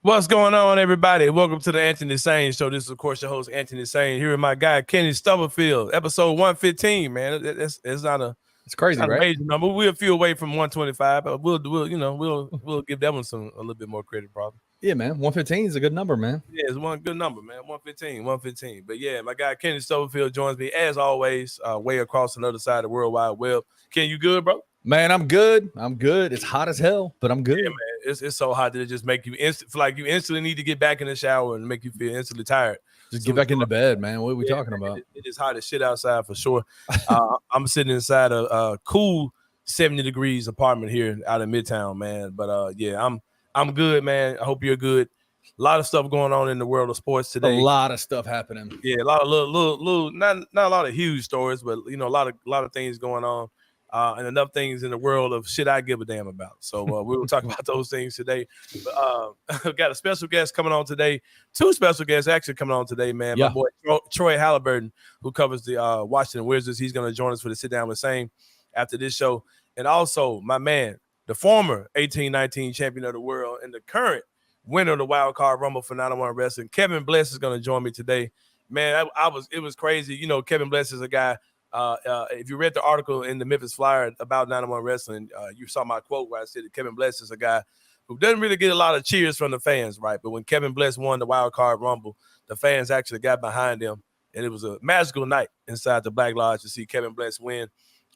What's going on, everybody? Welcome to the Anthony Sain Show. This is, of course, your host, Anthony Sain. Here with my guy, Kenny Stubblefield. Episode 115, man. It's not a It's crazy, not a right? major number. We're a few away from 125, but we'll give that one a little bit more credit, probably. Yeah, man. 115 is a good number, man. Yeah, it's one good number, man. 115. But yeah, my guy Kenny Stubblefield joins me as always, way across another side of the World Wide Web. Ken, you good, bro? Man, I'm good. It's hot as hell, but I'm good. Yeah, man. It's so hot that it just make you feel like you instantly need to get back in the shower and make you feel instantly tired. Just get back into bed, man. What are we talking about? It is hot as shit outside for sure. I'm sitting inside a cool 70 degrees apartment here out in Midtown, man. But yeah, I'm good, man. I hope you're good. A lot of stuff going on in the world of sports today. A lot of stuff happening. Yeah, a lot of little not a lot of huge stories, but a lot of things going on. And enough things in the world of shit I give a damn about. So we will talk about those things today. But, got a special guest coming on today. Two special guests actually coming on today, man. Yeah. My boy Troy Haliburton, who covers the Washington Wizards. He's going to join us for the Sit Down with Sain after this show. And also my man, the former 18-19 champion of the world and the current winner of the Wild Card Rumble for 901 Wrestling, Kevin Bless, is going to join me today. Man, it was crazy. You know, Kevin Bless is a guy. If you read the article in the Memphis Flyer about 901 Wrestling, you saw my quote where I said that Kevin Bless is a guy who doesn't really get a lot of cheers from the fans, right? But when Kevin Bless won the Wild Card Rumble, the fans actually got behind him, and it was a magical night inside the Black Lodge to see Kevin Bless win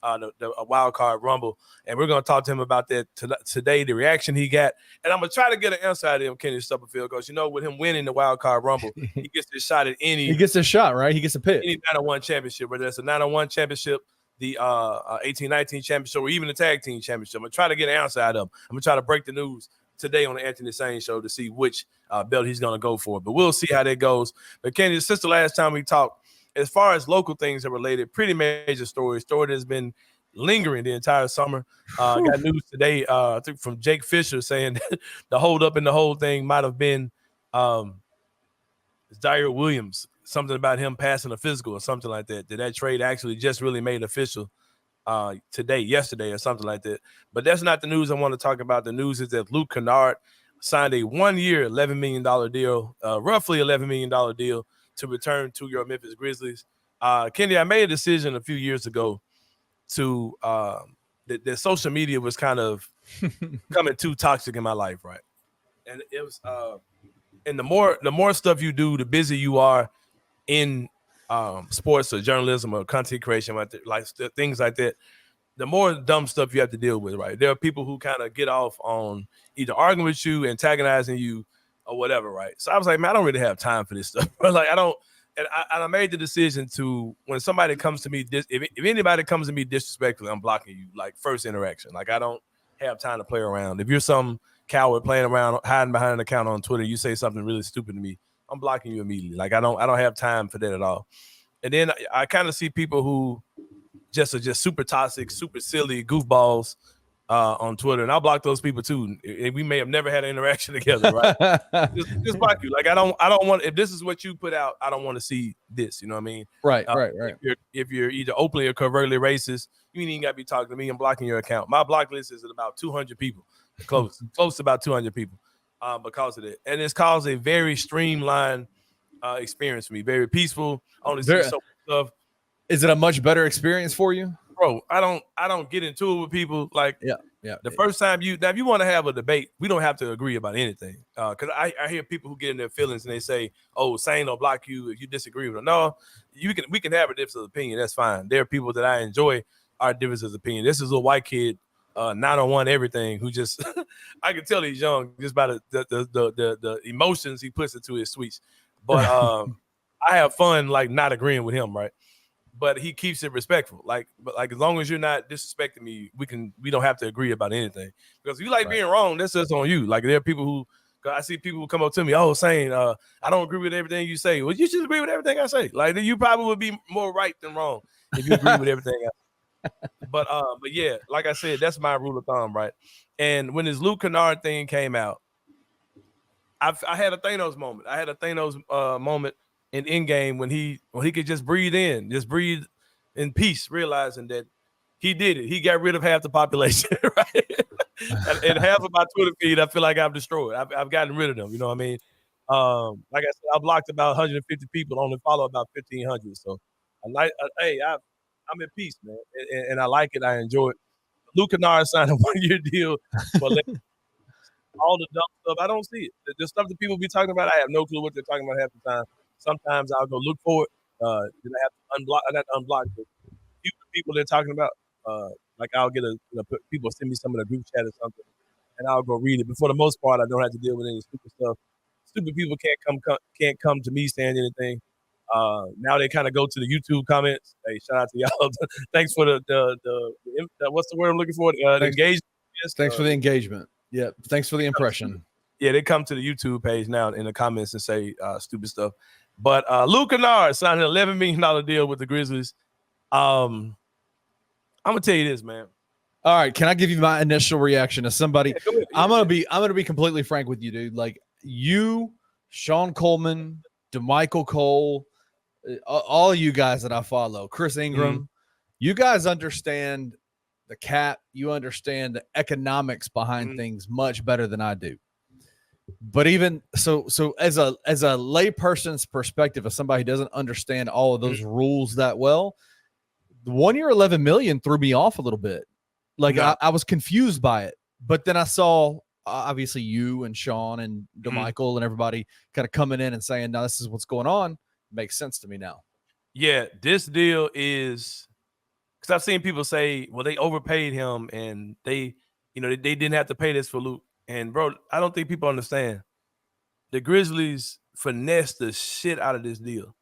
the Wild Card Rumble. And we're going to talk to him about that today, the reaction he got. And I'm going to try to get an answer out of him, Kenny Stubblefield, because, with him winning the Wild Card Rumble, he gets this shot at He gets a shot, right? He gets a pick. Any 901 championship, whether it's a 901 championship, the 18-19 championship, or even the tag team championship. I'm going to try to get an answer out of him. I'm going to try to break the news today on the Anthony Sain Show to see which belt he's going to go for. But we'll see how that goes. But, Kenny, since the last time we talked, as far as local things are related, pretty major story that's been lingering the entire summer. Got news today, I think from Jake Fisher, saying that the hold up in the whole thing might have been Zaire Williams, something about him passing a physical or something like that. That trade actually just really made official yesterday or something like that. But that's not the news I want to talk about. The news is that Luke Kennard signed a 1-year, $11 million deal, roughly $11 million deal to return to your Memphis Grizzlies. Kenny, I made a decision a few years ago to that social media was kind of becoming too toxic in my life, right? And it was and the more stuff you do, the busier you are in sports or journalism or content creation, like things like that, the more dumb stuff you have to deal with, right? There are people who kind of get off on either arguing with you, antagonizing you, or whatever, right? So I was like, man, I don't really have time for this stuff. Like, I don't. And I made the decision to, when somebody comes to me, if anybody comes to me disrespectfully, I'm blocking you, like first interaction. Like, I don't have time to play around. If you're some coward playing around, hiding behind an account on Twitter, you say something really stupid to me, I'm blocking you immediately. Like, I don't have time for that at all. And then I kind of see people who are just super toxic, super silly goofballs on Twitter, and I'll block those people too. We may have never had an interaction together, right? just block you. Like, I don't want, if this is what you put out, I don't want to see this. You know what I mean? Right. If you're either openly or covertly racist, you ain't even got to be talking to me. I'm blocking your account. My block list is at about 200 people, close to about 200 people, because of it, and it's caused a very streamlined experience for me. Very peaceful. Only see so much stuff. Is it a much better experience for you? Bro, I don't get into it with people. Like, the first time if you want to have a debate, we don't have to agree about anything. Because I hear people who get in their feelings and they say, "Oh, Sain will block you if you disagree with them." No, we can have a difference of opinion. That's fine. There are people that I enjoy our differences of opinion. This is a white kid, 901 everything, who just I can tell he's young just by the emotions he puts into his tweets. But I have fun like not agreeing with him, right? But he keeps it respectful. Like as long as you're not disrespecting me, we don't have to agree about anything. Because if you like being wrong, that's just on you. Like, there are people who, I see people who come up to me, "Oh, Sain, I don't agree with everything you say." Well, you should agree with everything I say. Like, you probably would be more right than wrong if you agree with everything else. But yeah, like I said, that's my rule of thumb, right? And when this Luke Kennard thing came out, I had a Thanos moment. I had a Thanos moment in Endgame when he could just breathe in peace, realizing that he did it. He got rid of half the population, right? and half of my Twitter feed, I feel like I've destroyed. I've gotten rid of them. You know what I mean? Like I said, I blocked about 150 people, only follow about 1,500. So, I'm at peace, man, and I like it. I enjoy it. Luke Kennard signed a 1-year deal for all the dumb stuff. I don't see it. The stuff that people be talking about, I have no clue what they're talking about half the time. Sometimes I'll go look for it. Then I have to not unblock the people they're talking about. Like I'll get people send me some of the group chat or something, and I'll go read it. But for the most part, I don't have to deal with any stupid stuff. Stupid people can't come to me saying anything. Now they kind of go to the YouTube comments. Hey, shout out to y'all. Thanks for the what's the word I'm looking for? The engagement. Thanks for the engagement. Yeah. Thanks for the impression. Yeah, they come to the YouTube page now in the comments and say stupid stuff. But Luke Kennard signed an $11 million deal with the Grizzlies. I'm gonna tell you this, man. All right, can I give you my initial reaction as somebody? Yeah, I'm gonna be completely frank with you, dude. Like you, Sean Coleman, DeMichael Cole, all of you guys that I follow, Chris Ingram, you guys understand the cap. You understand the economics behind things much better than I do. But even so as a layperson's perspective, of somebody who doesn't understand all of those rules that well, the 1 year, $11 million threw me off a little bit. Like I was confused by it, but then I saw obviously you and Sean and DeMichael and everybody kind of coming in and saying, "No, this is what's going on." Makes sense to me now. Yeah, this deal is because I've seen people say, "Well, they overpaid him, and they didn't have to pay this for Luke." And bro, I don't think people understand. The Grizzlies finessed the shit out of this deal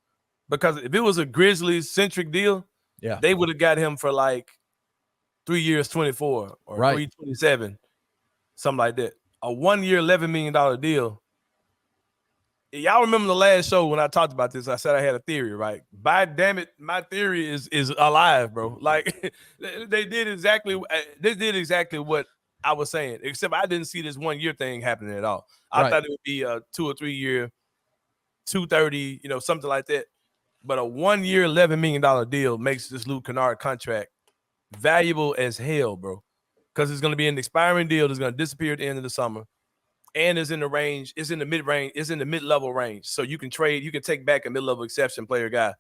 because if it was a Grizzlies centric deal, they would have got him for like 3 years, 24 or 327, something like that. A 1 year, $11 million deal. Y'all remember the last show when I talked about this? I said I had a theory, right? By damn it, my theory is alive, bro. Like they did exactly what I was saying, except I didn't see this 1 year thing happening at all. I thought it would be a 2 or 3 year, 230, something like that. But a 1 year, $11 million deal makes this Luke Kennard contract valuable as hell, bro. Because it's going to be an expiring deal that's going to disappear at the end of the summer. And is in the range, it's in the mid-range, it's in the mid-level range. So you can take back a mid-level exception player guy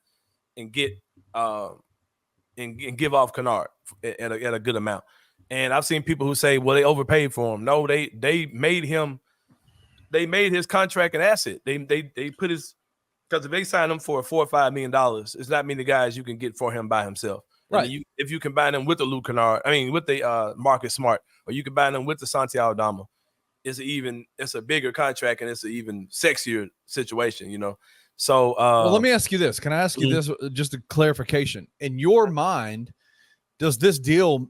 and get and give off Kennard at a good amount. And I've seen people who say, well, they overpaid for him. No, they made his contract an asset. They put his, because if they sign him for $4 or $5 million, it's not many guys you can get for him by himself. Right. If you combine them with the Luke Kennard, with the Marcus Smart, or you combine them with the Santi Aldama, it's a bigger contract and it's an even sexier situation, So well, let me ask you this. Can I ask you this, just a clarification? In your mind, does this deal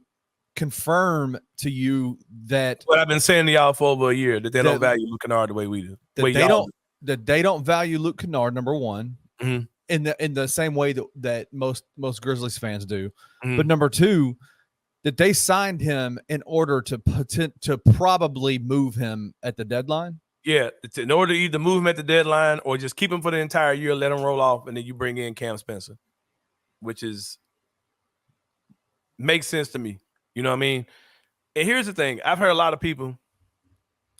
confirm to you that what I've been saying to y'all for over a year, that they don't value Luke Kennard the way we do? That they don't value Luke Kennard, number one, in the same way that most Grizzlies fans do. But number two, that they signed him in order to probably move him at the deadline? Yeah, in order to either move him at the deadline or just keep him for the entire year, let him roll off, and then you bring in Cam Spencer, which makes sense to me. You know what I mean? And here's the thing. I've heard a lot of people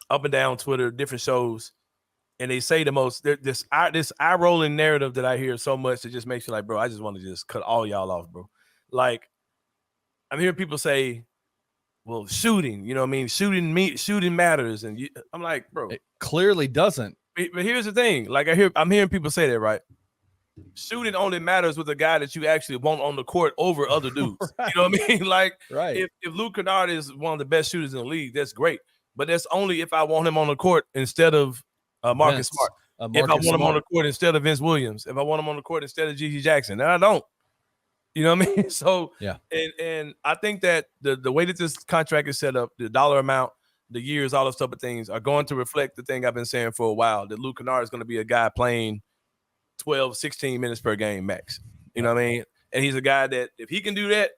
up and down Twitter, different shows, and they say this eye-rolling narrative that I hear so much that just makes you like, bro, I just want to just cut all y'all off, bro. Like, I'm hearing people say, well, shooting, shooting matters. And I'm like, bro. It clearly doesn't. But here's the thing. Like, I'm hearing people say that, right? Shooting only matters with a guy that you actually want on the court over other dudes. Right. You know what I mean? Like, if Luke Kennard is one of the best shooters in the league, that's great. But that's only if I want him on the court instead of Marcus Smart. If I want him on the court instead of Vince Williams. If I want him on the court instead of Gigi Jackson. And I don't. You know what I mean? So, and I think that the way that this contract is set up, the dollar amount, the years, all those type of things are going to reflect the thing I've been saying for a while, that Luke Kennard is going to be a guy playing 12, 16 minutes per game max. You know what I mean? And he's a guy that if he can do that,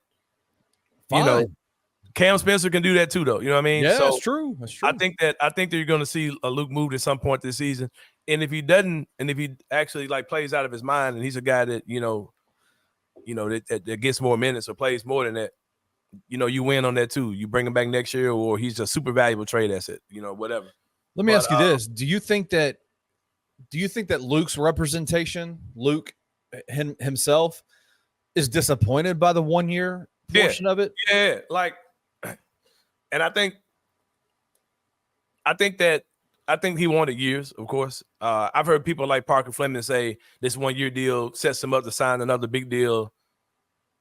Cam Spencer can do that too, though. You know what I mean? Yeah, so that's true. That's true. I think that you're going to see a Luke moved at some point this season. And if he doesn't, and if he actually like plays out of his mind, and he's a guy that, that gets more minutes or plays more than that, you win on that too. You bring him back next year, or he's a super valuable trade asset, whatever. Let me ask you this. Do you think that Luke's representation, Luke himself, is disappointed by the 1 year portion of it? Yeah, and I think he wanted years, of course. I've heard people like Parker Fleming say this 1 year deal sets him up to sign another big deal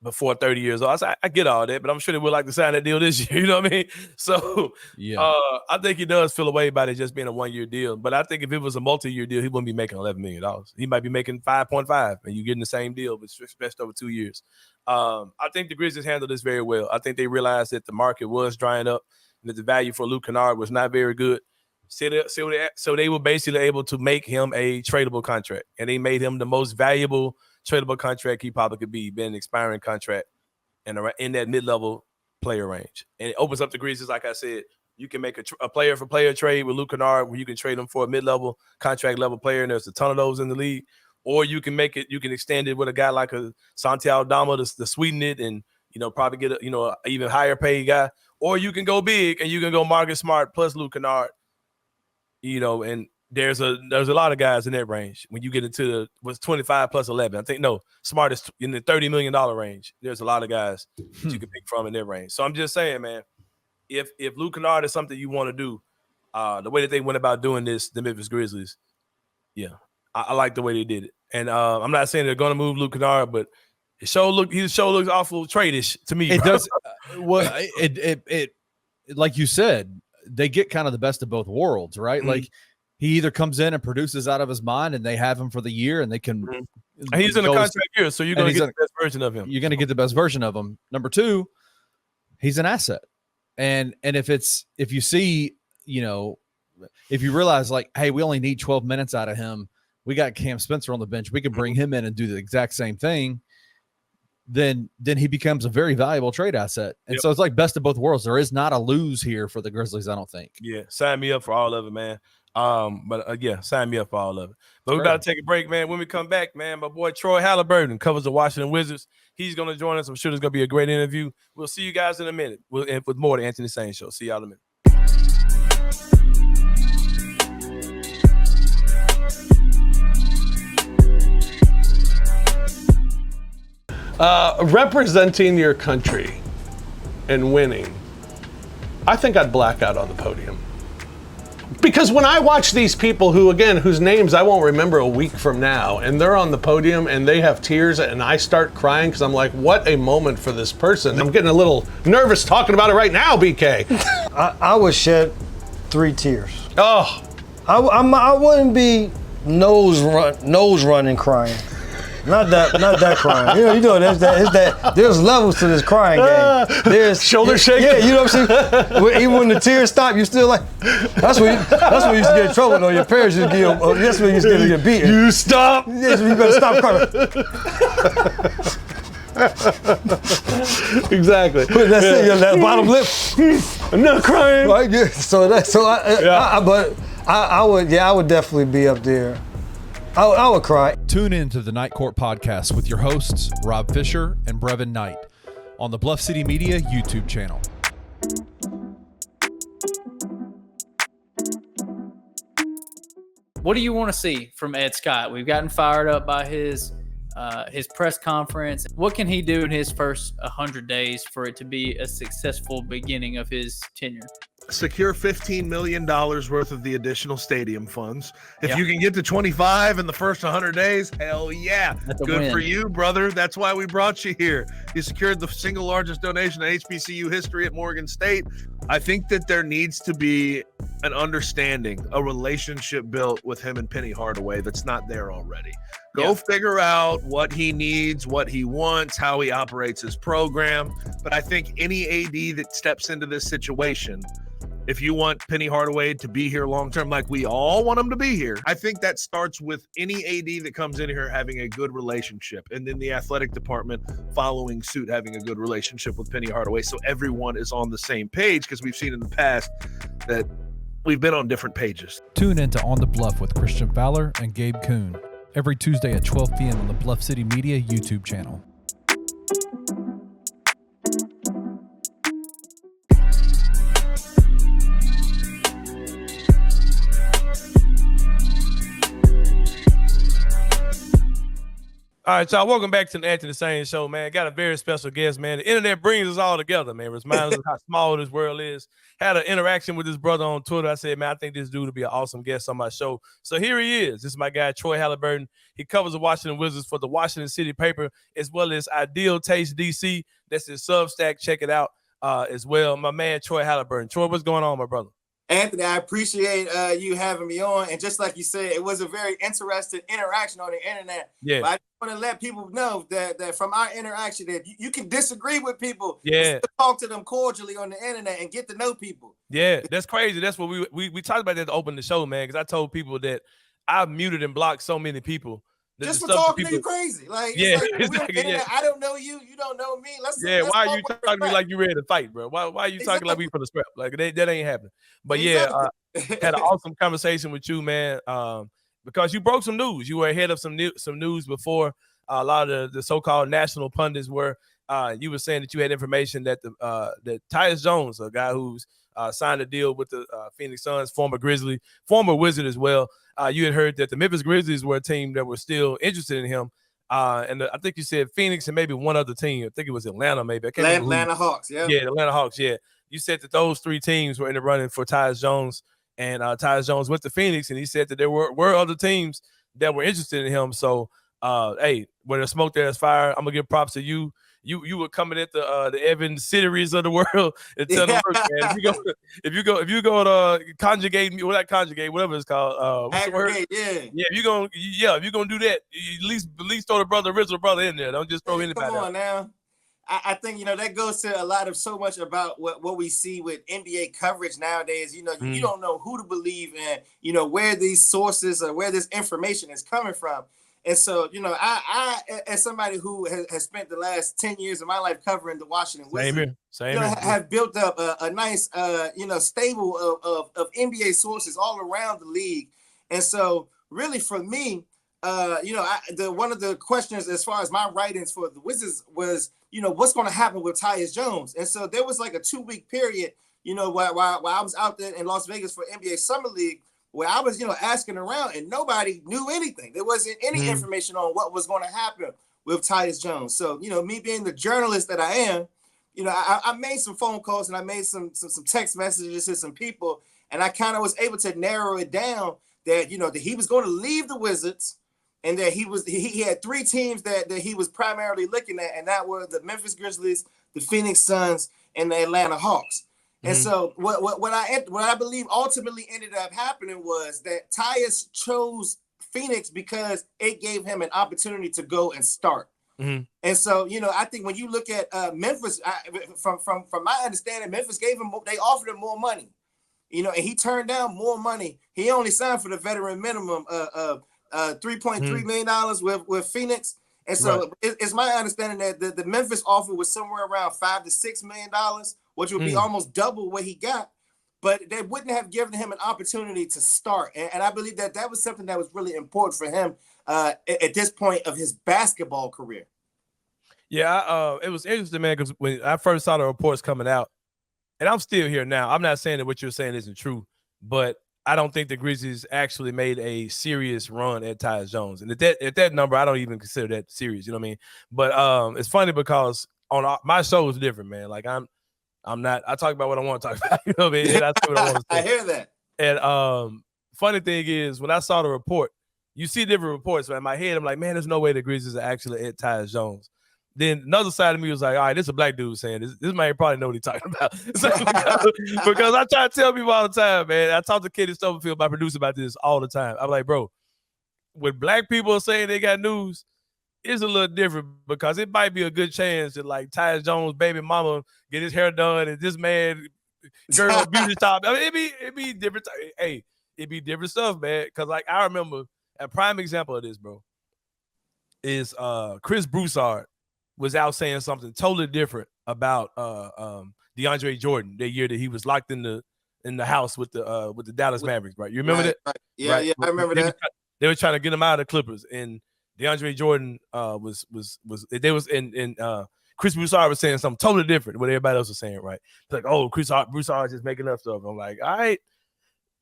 before 30 years old. I get all that, but I'm sure they would like to sign that deal this year. You know what I mean? So I think he does feel away about it just being a 1 year deal. But I think if it was a multi-year deal, he wouldn't be making $11 million. He might be making 5.5, and you're getting the same deal, but stretched over 2 years. I think the Grizzlies handled this very well. I think they realized that the market was drying up and that the value for Luke Kennard was not very good. So they were basically able to make him a tradable contract, and they made him the most valuable tradable contract he probably could be, been an expiring contract and in that mid-level player range. And it opens up the Grizzlies, like I said. You can make a player-for-player trade with Luke Kennard where you can trade him for a mid-level contract-level player, and there's a ton of those in the league. Or you can extend it with a guy like a Santiago Dama to sweeten it and, probably get a even higher paid guy. Or you can go big and you can go Marcus Smart plus Luke Kennard, and there's a lot of guys in that range. When you get into what's 25 plus 11, I think Smart is in the $30 million range. There's a lot of guys that you can pick from in that range. So I'm just saying, man, if Luke Kennard is something you want to do, the way that they went about doing this, the Memphis Grizzlies, I like the way they did it. And I'm not saying they're going to move Luke Kennard, but his show looks awful trade-ish to me. It does. Well, it like you said, they get kind of the best of both worlds, right? Mm-hmm. Like he either comes in and produces out of his mind, and they have him for the year, and they can. Mm-hmm. He's in a contract year, so you're going to get the best version of him. You're going to get the best version of him. Number two, he's an asset, and if you see, if you realize like, hey, we only need 12 minutes out of him. We got Cam Spencer on the bench. We can bring him in and do the exact same thing. Then he becomes a very valuable trade asset. And so it's like best of both worlds. There is not a lose here for the Grizzlies, I don't think. Yeah, sign me up for all of it, man. Sign me up for all of it. But we got to take a break, man. When we come back, man, my boy Troy Haliburton covers the Washington Wizards. He's going to join us. I'm sure it's going to be a great interview. We'll see you guys in a minute with more of the Anthony Sain Show. See y'all in a minute. Representing your country and winning, I think I'd black out on the podium. Because when I watch these people whose names I won't remember a week from now, and they're on the podium and they have tears and I start crying because I'm like, what a moment for this person. I'm getting a little nervous talking about it right now, BK. I would shed 3 tears. Oh. I wouldn't be nose running crying. Not that crying. There's levels to this crying game. There's shoulder shaking. Yeah, you know what I'm saying? Even when the tears stop, you still like, that's when you used to get in trouble though. Your parents used to get, that's when you used to get beaten. You stop. Yes, you better stop crying. Exactly. Put that thing on that bottom lip. I'm not crying. Right, yeah. I would definitely be up there. I would cry. Tune in to the Night Court podcast with your hosts, Rob Fisher and Brevin Knight, on the Bluff City Media YouTube channel. What do you want to see from Ed Scott? We've gotten fired up by his press conference. What can he do in his first 100 days for it to be a successful beginning of his tenure? Secure $15 million worth of the additional stadium funds. If you can get to 25 in the first 100 days, hell yeah. Good for you, brother. That's why we brought you here. You secured the single largest donation in HBCU history at Morgan State. I think that there needs to be an understanding, a relationship built with him and Penny Hardaway that's not there already. Go figure out what he needs, what he wants, how he operates his program. But I think any AD that steps into this situation, if you want Penny Hardaway to be here long-term, like we all want him to be here, I think that starts with any AD that comes in here having a good relationship, and then the athletic department following suit, having a good relationship with Penny Hardaway, so everyone is on the same page, because we've seen in the past that we've been on different pages. Tune into On the Bluff with Christian Fowler and Gabe Kuhn every Tuesday at 12 p.m. on the Bluff City Media YouTube channel. All right, y'all. Welcome back to the Anthony Sain Show, man. Got a very special guest, man. The internet brings us all together, man. It reminds us how small this world is. Had an interaction with this brother on Twitter. I said, man, I think this dude would be an awesome guest on my show. So here he is. This is my guy, Troy Haliburton. He covers the Washington Wizards for the Washington City paper, as well as iDealTaste DC. That's his Substack. Check it out as well. My man, Troy Haliburton. Troy, what's going on, my brother? Anthony, I appreciate you having me on. And just like you said, it was a very interesting interaction on the internet. Yeah. But I just want to let people know that from our interaction, that you can disagree with people. Yeah. Talk to them cordially on the internet and get to know people. Yeah, that's crazy. That's what we talked about that to open the show, man, because I told people that I've muted and blocked so many people. Just for talking to you crazy. Like, yeah, like, exactly, yeah. I don't know you. You don't know me. Let's why are you talking to me like you ready to fight, bro? Why are you talking like we for the scrap? Like that ain't happening. But yeah, had an awesome conversation with you, man. Because you broke some news. You were ahead of some news before a lot of the so-called national pundits were. You were saying that you had information that that Tyus Jones, a guy who's signed a deal with the Phoenix Suns, former Grizzly, former Wizard as well. You had heard that the Memphis Grizzlies were a team that were still interested in him. And I think you said Phoenix and maybe one other team. I think it was Atlanta, maybe. Atlanta Hawks, yeah. Yeah, the Atlanta Hawks, yeah. You said that those three teams were in the running for Tyus Jones, and Tyus Jones went to Phoenix, and he said that there were other teams that were interested in him. So, hey, where there's smoke, there's fire. I'm going to give props to you. You were coming at the Evan Citteries of the world and tell them, look, man, if you go to conjugate, whatever it's called, what's the word? Yeah. If you're gonna do that, you at least throw the original brother in there. Don't just throw anybody. Come on now. I think that goes to a lot of so much about what we see with NBA coverage nowadays. You don't know who to believe in, where these sources or where this information is coming from. And so, I as somebody who has spent the last 10 years of my life covering the Washington Wizards, have built up a nice, stable of NBA sources all around the league. And so really for me, one of the questions as far as my writings for the Wizards was, what's going to happen with Tyus Jones? And so there was like a 2-week period, while I was out there in Las Vegas for NBA Summer League, where I was, asking around and nobody knew anything. There wasn't any information on what was going to happen with Tyus Jones. So, me being the journalist that I am, I made some phone calls and I made some text messages to some people, and I kind of was able to narrow it down that, that he was going to leave the Wizards, and that he had 3 teams that he was primarily looking at, and that were the Memphis Grizzlies, the Phoenix Suns, and the Atlanta Hawks. And so what I believe ultimately ended up happening was that Tyus chose Phoenix because it gave him an opportunity to go and start. And so, I think when you look at Memphis, from my understanding, Memphis they offered him more money, and he turned down more money. He only signed for the veteran minimum of $3.3 million with Phoenix. And so it's my understanding that the Memphis offer was somewhere around $5 to $6 million, which would be almost double what he got. But they wouldn't have given him an opportunity to start. And I believe that was something that was really important for him at this point of his basketball career. Yeah, it was interesting, man, because when I first saw the reports coming out, and I'm still here now. I'm not saying that what you're saying isn't true, but I don't think the Grizzlies actually made a serious run at Tyus Jones. And at that number, I don't even consider that serious. You know what I mean? But it's funny because on my show is different, man. Like I'm not. I talk about what I want to talk about. You know what I mean? And I say what I want to say. I hear that. And funny thing is, when I saw the report, you see different reports. So in my head, I'm like, man, there's no way the Grizzlies are actually at Tyus Jones. Then another side of me was like, all right, this is a black dude saying this. This man probably know what he's talking about. Because I try to tell people all the time, man. I talk to Kenny Stubblefield, my producer, about this all the time. I'm like, bro, when black people are saying they got news, it's a little different because it might be a good chance that like Tyus Jones' baby mama get his hair done and this man girl beauty shop. I mean, it'd be different. Hey, it'd be different stuff, man. Because like I remember a prime example of this, bro, is Chris Broussard was out saying something totally different about DeAndre Jordan that year that he was locked in the house with the Dallas Mavericks, right? You remember that? Right. Yeah, yeah, I remember that. They were trying to get him out of the Clippers, and DeAndre Jordan Chris Broussard was saying something totally different than what everybody else was saying, right? It's like, oh, Chris Broussard just making up stuff. I'm like, all right,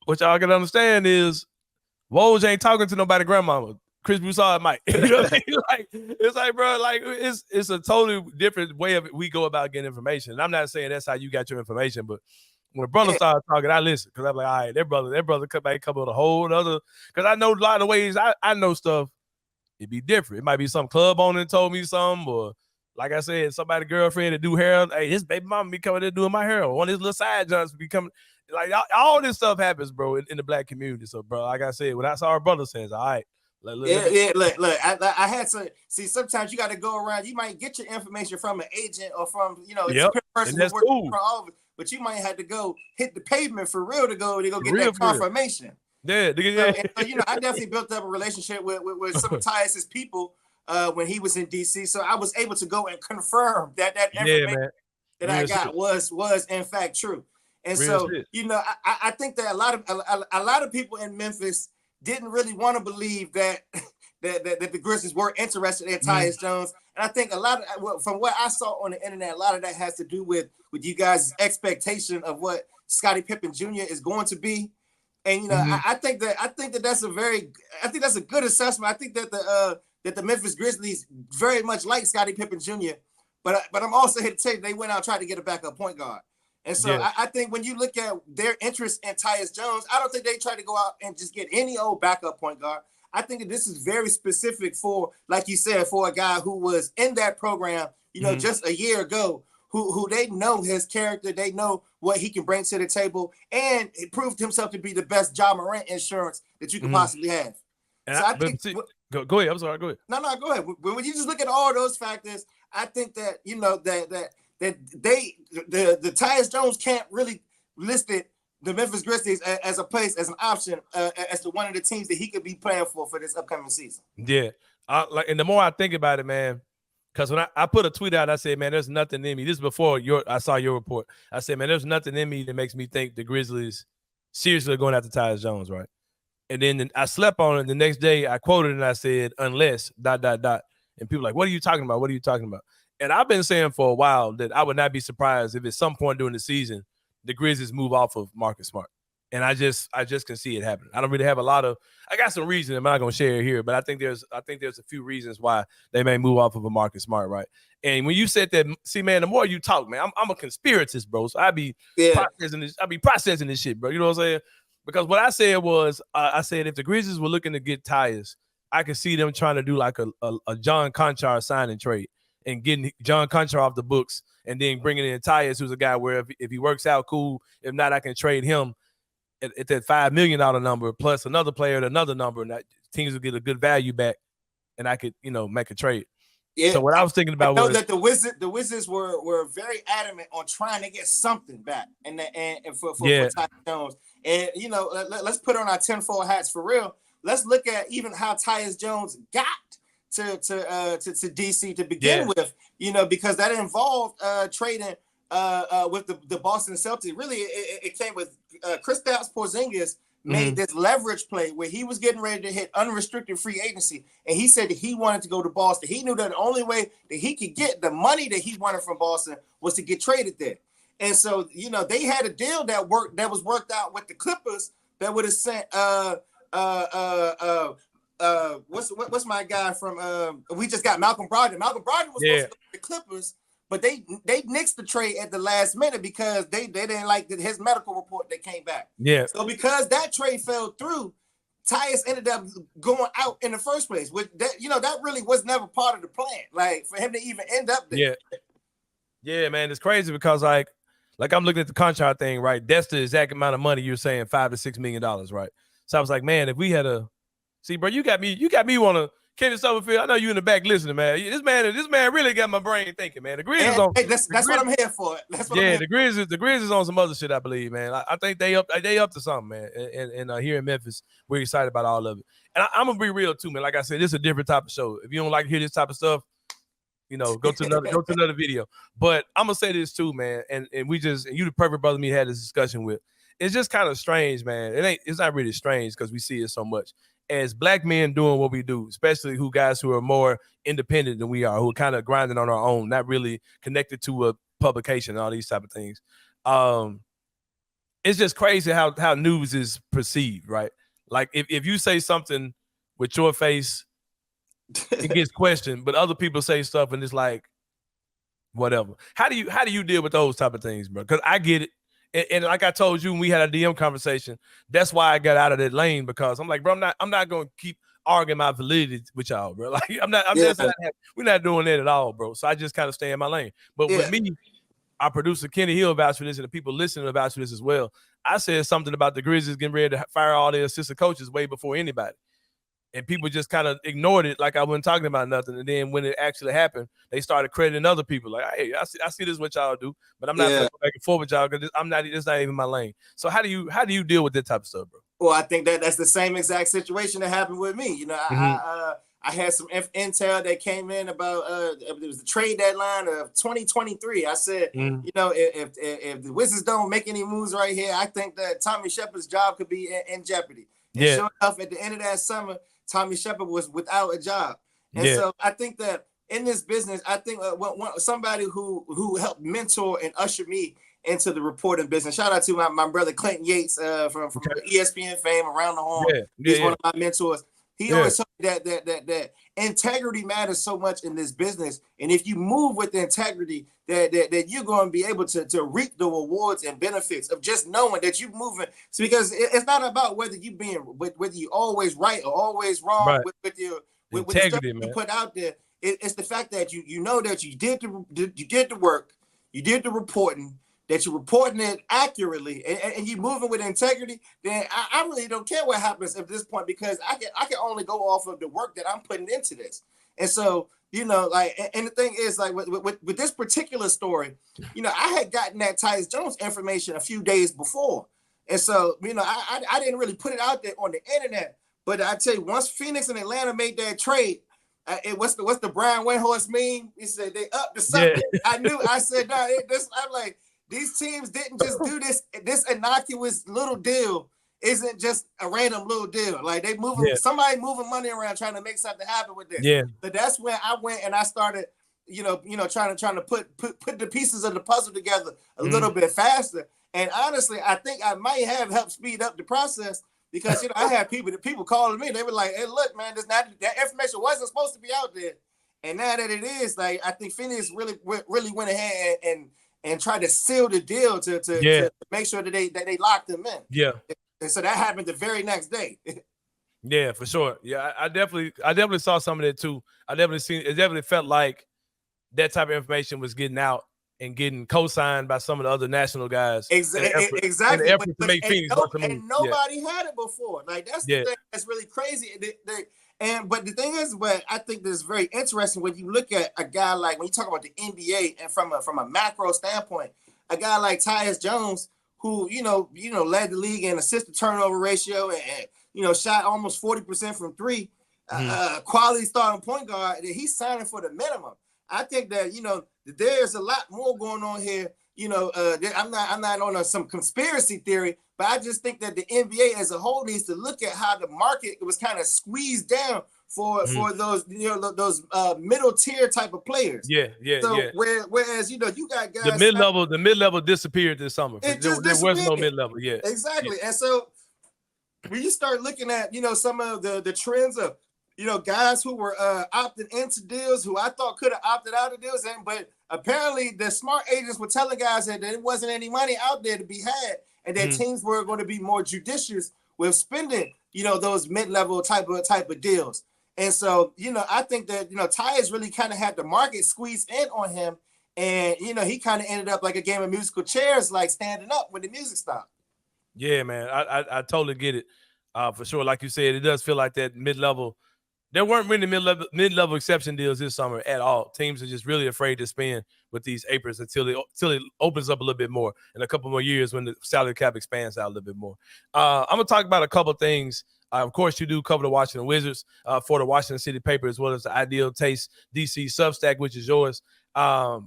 what y'all gotta understand is Woj ain't talking to nobody grandmama. Chris Broussard might. You know what I mean? Like, it's like, bro, like it's a totally different way of we go about getting information. And I'm not saying that's how you got your information, but when a brother started talking, I listen because I'm like, all right, that brother come back, come with a whole other. Because I know a lot of ways I know stuff. It'd be different. It might be some club owner told me something, or like I said, somebody girlfriend to do hair. Hey, his baby mama be coming there doing my hair, or one of his little side jobs be coming. Like all this stuff happens, bro, in the black community. So, bro, like I said, when I saw our brother saying, all right. Look. I had to see. Sometimes you got to go around. You might get your information from an agent or from a person who works for all of it, but you might have to go hit the pavement for real to go get that confirmation. Yeah, so, I definitely built up a relationship with some of Tyus's people when he was in DC. So I was able to go and confirm that information that I got was in fact true. And so I think that a lot of people in Memphis didn't really want to believe that the Grizzlies were interested in Tyus Jones. And I think a lot of, from what I saw on the internet, a lot of that has to do with you guys' expectation of what Scottie Pippen Jr. is going to be. And I think that's a good assessment. I think that the Memphis Grizzlies very much like Scottie Pippen Jr. But I'm also here to tell you they went out and tried to get a backup point guard. And so I think when you look at their interest in Tyus Jones, I don't think they try to go out and just get any old backup point guard. I think that this is very specific for, like you said, for a guy who was in that program, just a year ago, who they know his character, they know what he can bring to the table, and it proved himself to be the best Ja Morant insurance that you could possibly have. And so I think go ahead. I'm sorry. Go ahead. No, go ahead. When you just look at all those factors, I think that that the Tyus Jones camp really listed the Memphis Grizzlies as an option as to one of the teams that he could be playing for this upcoming season. Yeah, and the more I think about it, man, because when I put a tweet out, I said, man, there's nothing in me. This is before I saw your report. I said, man, there's nothing in me that makes me think the Grizzlies seriously are going after Tyus Jones, right? And then I slept on it. The next day, I quoted it and I said, unless ... And people were like, what are you talking about? What are you talking about? And I've been saying for a while that I would not be surprised if at some point during the season the Grizzlies move off of Marcus Smart. And I just can see it happening. I don't really have I got some reasons I'm not going to share it here, but I think there's a few reasons why they may move off of a Marcus Smart, right? And when you said that, see, man, the more you talk, man, I'm a conspiratist, bro. So I be processing this shit, bro. You know what I'm saying? Because what I said was, I said if the Grizzlies were looking to get Tyus, I could see them trying to do like a John Conchar sign and trade and getting John Conchar off the books and then bringing in Tyus, who's a guy where if he works out, cool. If not, I can trade him at that $5 million number plus another player at another number, and that teams will get a good value back, and I could make a trade. Yeah. So what I was thinking about was that the Wizards were very adamant on trying to get something back, and for Tyus Jones. And let's put on our tinfoil hats for real. Let's look at even how Tyus Jones got to DC to begin with, because that involved trading with the Boston Celtics. Really, it came with Kristaps Porzingis made this leverage play where he was getting ready to hit unrestricted free agency, and he said that he wanted to go to Boston. He knew that the only way that he could get the money that he wanted from Boston was to get traded there. And so, they had a deal that was worked out with the Clippers that would have sent what's my guy from we just got Malcolm Brogdon. Malcolm Brogdon was supposed to go to the Clippers, but they nixed the trade at the last minute because they didn't like his medical report that came back. Yeah. So because that trade fell through, Tyus ended up going out in the first place. Which that really was never part of the plan. Like for him to even end up there. Yeah. Yeah, man, it's crazy because like I'm looking at the contract thing, right? That's the exact amount of money you're saying, $5 to $6 million, right? So I was like, man, if we had see, bro, you got me want to Kenny Summerfield. I know you in the back listening, man. This man really got my brain thinking, man. The Grizzlies that's what I'm here for. The Grizzlies on some other shit, I believe, man. I think they up to something, man. And here in Memphis, we're excited about all of it. And I'm gonna be real too, man. Like I said, this is a different type of show. If you don't like to hear this type of stuff, go to another video. But I'm gonna say this too, man. And you the perfect brother me had this discussion with. It's just kind of strange, man. It's not really strange because we see it so much. As black men doing what we do, especially guys who are more independent than we are, who are kind of grinding on our own, not really connected to a publication, all these type of things. It's just crazy how news is perceived, right? Like if you say something with your face it gets questioned, but other people say stuff and it's like whatever. How do you deal with those type of things, bro? Because I get it. And like I told you when we had a DM conversation, that's why I got out of that lane, because I'm like, bro, I'm not gonna keep arguing my validity with y'all, bro. Like we're not doing that at all, bro. So I just kind of stay in my lane. But with me, our producer Kenny Hill vouched for this, and the people listening vouched for this as well. I said something about the Grizzlies getting ready to fire all their assistant coaches way before anybody. And people just kind of ignored it like I wasn't talking about nothing. And then when it actually happened, they started crediting other people. Like, hey, I see this is what y'all do, but I'm not going to go back and forth with y'all because it's not even my lane. So how do you deal with that type of stuff, bro? Well, I think that's the same exact situation that happened with me. You know, I had some intel that came in about it was the trade deadline of 2023. I said, you know, if the Wizards don't make any moves right here, I think that Tommy Shepard's job could be in jeopardy. And sure enough, at the end of that summer, Tommy Shepard was without a job. And so I think that in this business, I think somebody who helped mentor and usher me into the reporting business. Shout out to my brother Clinton Yates from ESPN fame, Around the Horn. He's one of my mentors. He always told me that integrity matters so much in this business. And if you move with integrity, that you're going to be able to reap the rewards and benefits of just knowing that you're moving. So because it's not about whether you always right or always wrong with the stuff you put out there. It's the fact that you know that you did the work, you did the reporting, that you're reporting it accurately, and you're moving with integrity, then I really don't care what happens at this point, because I can only go off of the work that I'm putting into this. And so, you know, like, and the thing is, like, with this particular story, you know, I had gotten that Tyus Jones information a few days before. And so, you know, I didn't really put it out there on the internet. But I tell you, once Phoenix and Atlanta made that trade, what's the Brian Windhorst meme? He said they up to something. Yeah. I said, no, I'm like, these teams didn't just do this innocuous little deal. Isn't just a random little deal. Like they somebody moving money around trying to make something happen with this. Yeah. But that's when I went and I started, you know, trying to put the pieces of the puzzle together a little bit faster. And honestly, I think I might have helped speed up the process, because you know I had people calling me. They were like, "Hey, look, man, that information wasn't supposed to be out there, and now that it is, like I think Phoenix really went ahead and tried to seal the deal to make sure that they locked them in." Yeah. And so that happened the very next day. Yeah, for sure. Yeah, I definitely saw some of that too. It definitely felt like that type of information was getting out and getting co-signed by some of the other national guys. Exactly. In the effort to make Phoenix and nobody had it before. Like that's the thing that's really crazy. But the thing is, what I think is very interesting when you look at a guy like, when you talk about the NBA and from a macro standpoint, a guy like Tyus Jones, who you know led the league in assist to turnover ratio and shot almost 40% from three, quality starting point guard, that he's signing for the minimum. I think that there's a lot more going on here. I'm not on some conspiracy theory, but I just think that the NBA as a whole needs to look at how the market was kind of squeezed down for those those middle tier type of players. Whereas you got guys, the mid level disappeared this summer. There was no mid level. Yeah, exactly. And so when you start looking at some of the trends of guys who were opting into deals who I thought could have opted out of deals, but apparently the smart agents were telling guys that there wasn't any money out there to be had, and that teams were going to be more judicious with spending those mid-level type of deals. And so, I think that, Tyus really kind of had the market squeezed in on him. And, he kind of ended up like a game of musical chairs, like standing up when the music stopped. Yeah, man. I totally get it. For sure. Like you said, it does feel like that mid-level. There weren't many mid-level exception deals this summer at all. Teams are just really afraid to spend with these aprons until it opens up a little bit more in a couple more years when the salary cap expands out a little bit more. I'm going to talk about a couple of things. Of course, you do cover the Washington Wizards for the Washington City paper, as well as the iDealTaste DC Substack, which is yours. I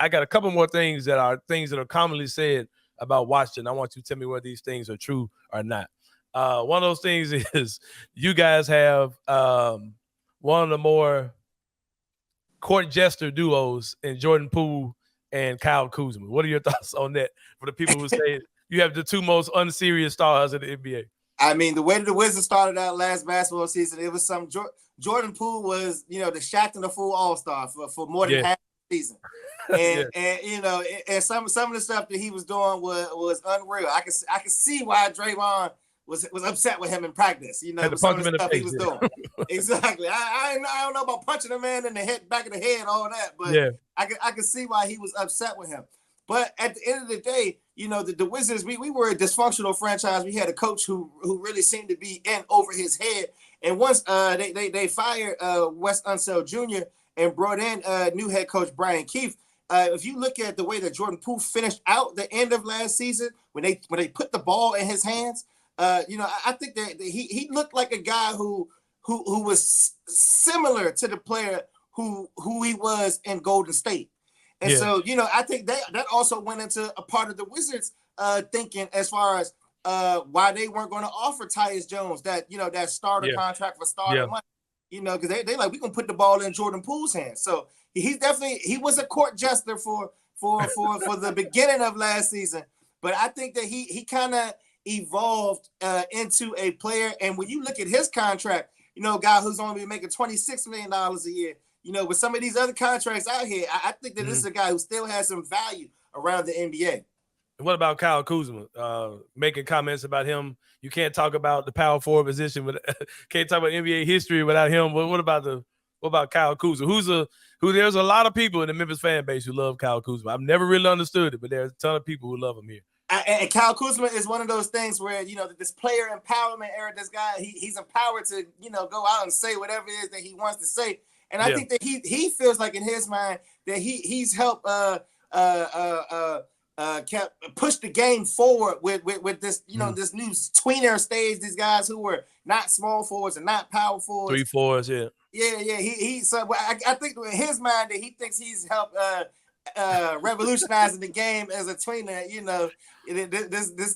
got a couple more things that are commonly said about Washington. I want you to tell me whether these things are true or not. One of those things is you guys have one of the more court jester duos in Jordan Poole and Kyle Kuzma. What are your thoughts on that for the people who say you have the two most unserious stars in the NBA? I mean, the way that the Wizards started out last basketball season, it was some Jordan Poole was, the Shaq and the Fool All-Star for more than half the season. And and some of the stuff that he was doing was unreal. I can see why Draymond was upset with him in practice. With some of the stuff he was doing. Exactly. I don't know about punching a man in the head, back of the head, all that, but I can see why he was upset with him. But at the end of the day, the Wizards, we were a dysfunctional franchise. We had a coach who really seemed to be in over his head. And once they fired Wes Unseld Jr. and brought in new head coach Brian Keefe, if you look at the way that Jordan Poole finished out the end of last season, when they put the ball in his hands, I think that he looked like a guy who was similar to the player who he was in Golden State. And so, I think that also went into a part of the Wizards thinking as far as why they weren't going to offer Tyus Jones that starter contract for starter money, because they like, we're going to put the ball in Jordan Poole's hands. So he was a court jester for the beginning of last season. But I think that he kind of evolved into a player. And when you look at his contract, a guy who's only making $26 million a year, with some of these other contracts out here, I think that this is a guy who still has some value around the NBA. What about Kyle Kuzma? Making comments about him. You can't talk about the power forward position, but can't talk about NBA history without him. What about Kyle Kuzma? Who there's a lot of people in the Memphis fan base who love Kyle Kuzma. I've never really understood it, but there's a ton of people who love him here. And Kyle Kuzma is one of those things where, this player empowerment era, this guy, he's empowered to, go out and say whatever it is that he wants to say. And I think that he feels like in his mind that he's helped push the game forward with this, this new tweener stage, these guys who were not small forwards and not power forwards. 3 4s, yeah. Yeah. So I think in his mind that he thinks he's helped revolutionizing the game as a tweener.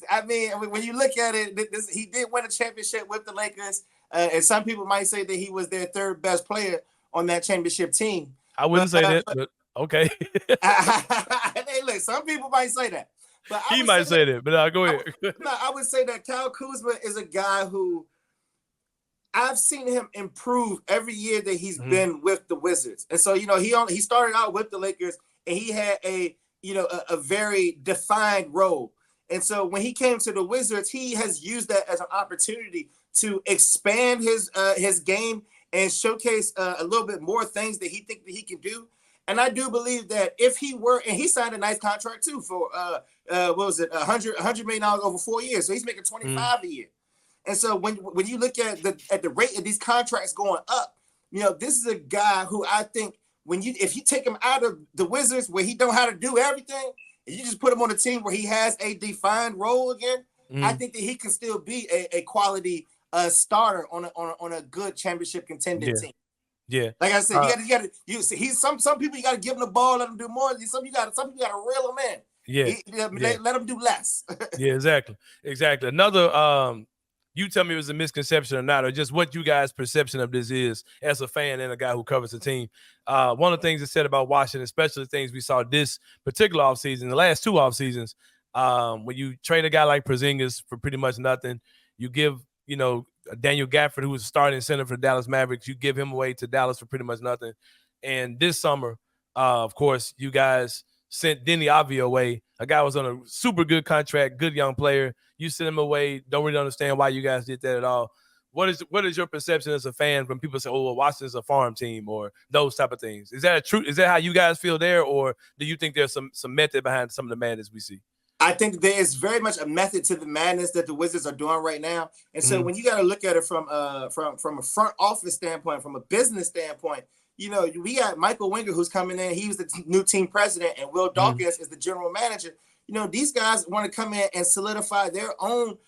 I mean, when you look at it, he did win a championship with the Lakers, and some people might say that he was their third best player on that championship team. I wouldn't say that, but okay. Hey, look, some people might say that, but he might say that. But go ahead. I would say that Kyle Kuzma is a guy who I've seen him improve every year that he's been with the Wizards, and so he started out with the Lakers, and he had a very defined role, and so when he came to the Wizards, he has used that as an opportunity to expand his game and showcase a little bit more things that he think that he can do. And I do believe that if he were, and he signed a nice contract too for what was it, $100 million over 4 years, so he's making 25 a year. And so when you look at the rate of these contracts going up, this is a guy who I think if you take him out of the Wizards where he don't know how to do everything, and you just put him on a team where he has a defined role again, I think that he can still be a quality starter on a good championship contending team. Yeah, like I said, you see, he's some people you got to give him the ball, let him do more. Some you got to reel him in. Let him do less. Yeah, exactly. Another, you tell me it was a misconception or not, or just what you guys' perception of this is as a fan and a guy who covers the team. One of the things that said about Washington, especially the things we saw this particular offseason, the last 2 off seasons, when you trade a guy like Porzingis for pretty much nothing, you give Daniel Gafford, who was starting center for the Dallas Mavericks, you give him away to Dallas for pretty much nothing. And this summer, of course, you guys sent Denny Avdia away. A guy was on a super good contract, good young player. You sent him away. Don't really understand why you guys did that at all. What is your perception as a fan when people say, "Oh, well, Washington's a farm team," or those type of things? Is that true? Is that how you guys feel there, or do you think there's some method behind some of the madness we see? I think there is very much a method to the madness that the Wizards are doing right now. And so when you got to look at it from a front office standpoint, from a business standpoint, we got Michael Winger who's coming in. He was the new team president, and Will Dawkins is the general manager. These guys want to come in and solidify their own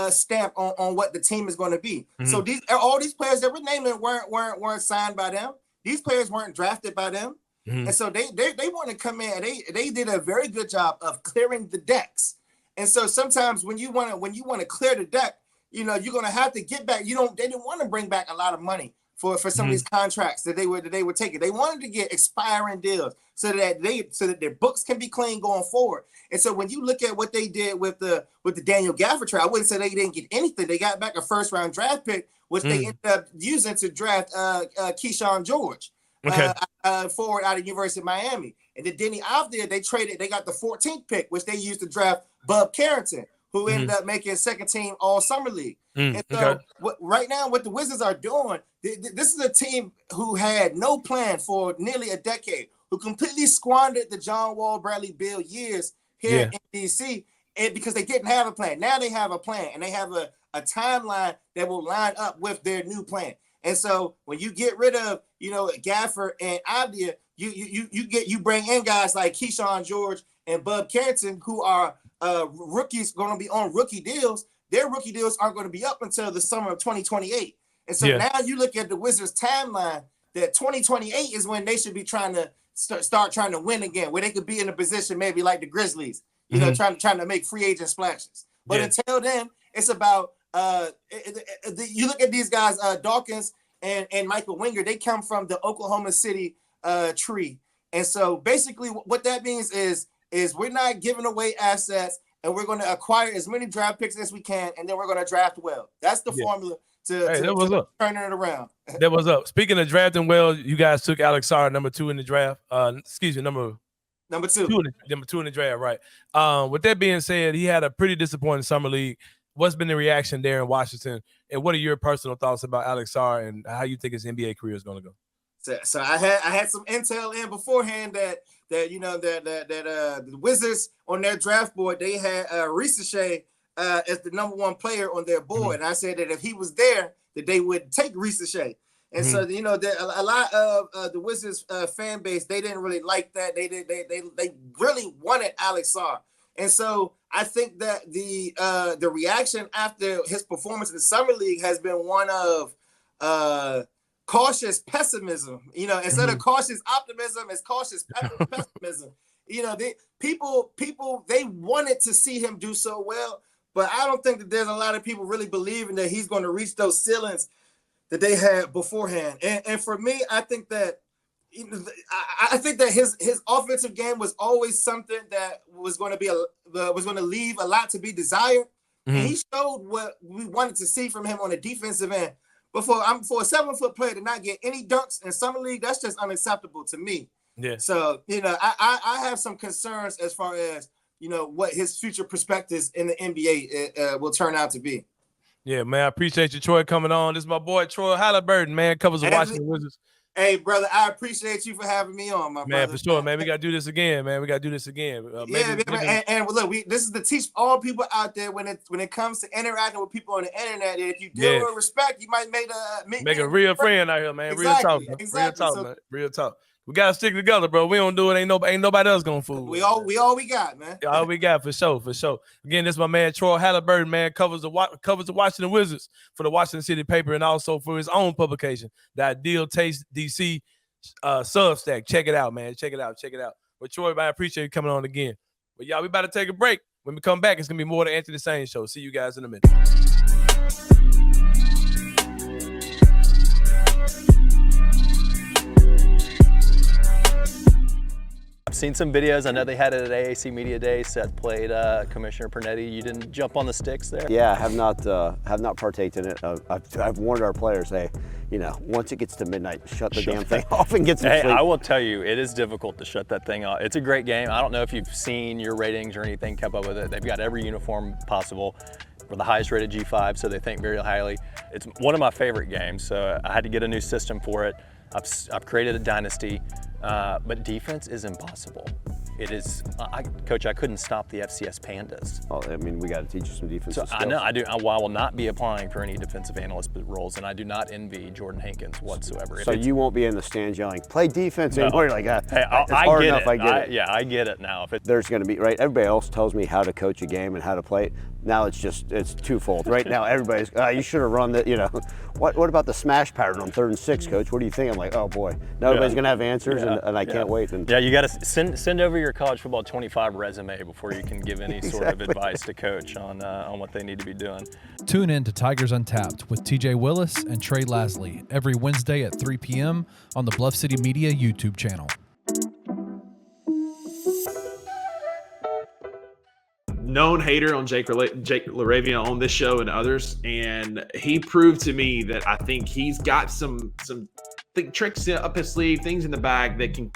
stamp on what the team is going to be. So all these players that we're naming weren't signed by them. These players weren't drafted by them. And so they want to come in, and they did a very good job of clearing the decks. And so sometimes when you want to clear the deck, you're going to have to get back. They didn't want to bring back a lot of money for some of these contracts that they were taking. They wanted to get expiring deals so that their books can be clean going forward. And so when you look at what they did with the Daniel Gafford trade, I wouldn't say they didn't get anything. They got back a first round draft pick, which they ended up using to draft Keyshawn George, forward out of University of Miami. And then Denny out there, they got the 14th pick, which they used to draft Bub Carrington, who ended up making second team all summer league. And so right now, what the Wizards are doing, this is a team who had no plan for nearly a decade, who completely squandered the John Wall, Bradley Beal years here in DC, and because they didn't have a plan. Now they have a plan, and they have a timeline that will line up with their new plan. And so when you get rid of, Gafford and Abdia, you bring in guys like Keyshawn George and Bub Carrington, who are rookies going to be on rookie deals. Their rookie deals aren't going to be up until the summer of 2028. And so now you look at the Wizards timeline, that 2028 is when they should be trying to start trying to win again, where they could be in a position maybe like the Grizzlies, trying to make free agent splashes. But until then, it's about you look at these guys, Dawkins and Michael Winger, they come from the Oklahoma City tree. And so basically what that means is we're not giving away assets, and we're going to acquire as many draft picks as we can, and then we're going to draft well. That's the formula to turn it around. That was up. Speaking of drafting well, you guys took Alex Sarr, number 2 in the draft. Number 2. Number 2 in the draft, right. With that being said, he had a pretty disappointing summer league. What's been the reaction there in Washington, and what are your personal thoughts about Alex Sarr and how you think his NBA career is going to go? So I had some intel in beforehand that the Wizards on their draft board, they had Ricochet as the number 1 player on their board, and I said that if he was there, that they would take Ricochet. And so a lot of the Wizards fan base, they didn't really like that. They really wanted Alex Sarr. And so I think that the reaction after his performance in the summer league has been one of cautious pessimism. Instead of cautious optimism, it's cautious pessimism. People they wanted to see him do so well, but I don't think that there's a lot of people really believing that he's going to reach those ceilings that they had beforehand. And for me, I think that his offensive game was always something that was going to leave a lot to be desired. And he showed what we wanted to see from him on the defensive end. But for a 7-foot player to not get any dunks in summer league, that's just unacceptable to me. Yeah. So I have some concerns as far as what his future perspectives in the NBA will turn out to be. Yeah, man, I appreciate you, Troy, coming on. This is my boy Troy Haliburton, man, covers the Washington Wizards. Hey, brother, I appreciate you for having me on, my brother. Man, for sure, man. We got to do this again, man. And look, this is to teach all people out there when it comes to interacting with people on the internet. If you deal with respect, you might make a real friend out here, man. Exactly, Real talk, man. Real talk. We gotta stick together, bro. We don't do it. Ain't nobody else gonna fool. We all we got, man. All we got for sure. Again, this is my man Troy Haliburton, man, covers the Washington Wizards for the Washington City paper and also for his own publication, the iDealTaste DC Substack. Check it out, man. Check it out. But Troy, I appreciate you coming on again. But y'all, we about to take a break. When we come back, it's gonna be more of the Anthony Sain Show. See you guys in a minute. I've seen some videos. I know they had it at AAC Media Day. Seth played Commissioner Pernetti. You didn't jump on the sticks there? Yeah, I have not partaken in it. I've warned our players, hey, once it gets to midnight, shut the damn thing off and get some sleep. I will tell you, it is difficult to shut that thing off. It's a great game. I don't know if you've seen your ratings or anything, kept up with it. They've got every uniform possible. We're the highest rated G5, so they think very highly. It's one of my favorite games, so I had to get a new system for it. I've created a dynasty, but defense is impossible. It is, Coach, I couldn't stop the FCS Pandas. Oh, I mean, we got to teach you some defensive skills. I know, I do. I will not be applying for any defensive analyst roles, and I do not envy Jordan Hankins whatsoever. So you won't be in the stands yelling, play defense anymore. You're like, hey, I get it. I get it now. There's going to be, right, everybody else tells me how to coach a game and how to play it. Now it's twofold. Right now, everybody's, you should have run that, what about the smash pattern on 3rd and 6, coach? What do you think? I'm like, oh boy, now everybody's going to have answers, and I can't wait. And you got to send over your college football 25 resume before you can give any sort of advice to coach on what they need to be doing. Tune in to Tigers Untapped with TJ Willis and Trey Lasley every Wednesday at 3 p.m. on the Bluff City Media YouTube channel. Known hater on Jake LaRavia on this show and others, and he proved to me that I think he's got some tricks up his sleeve, things in the bag that can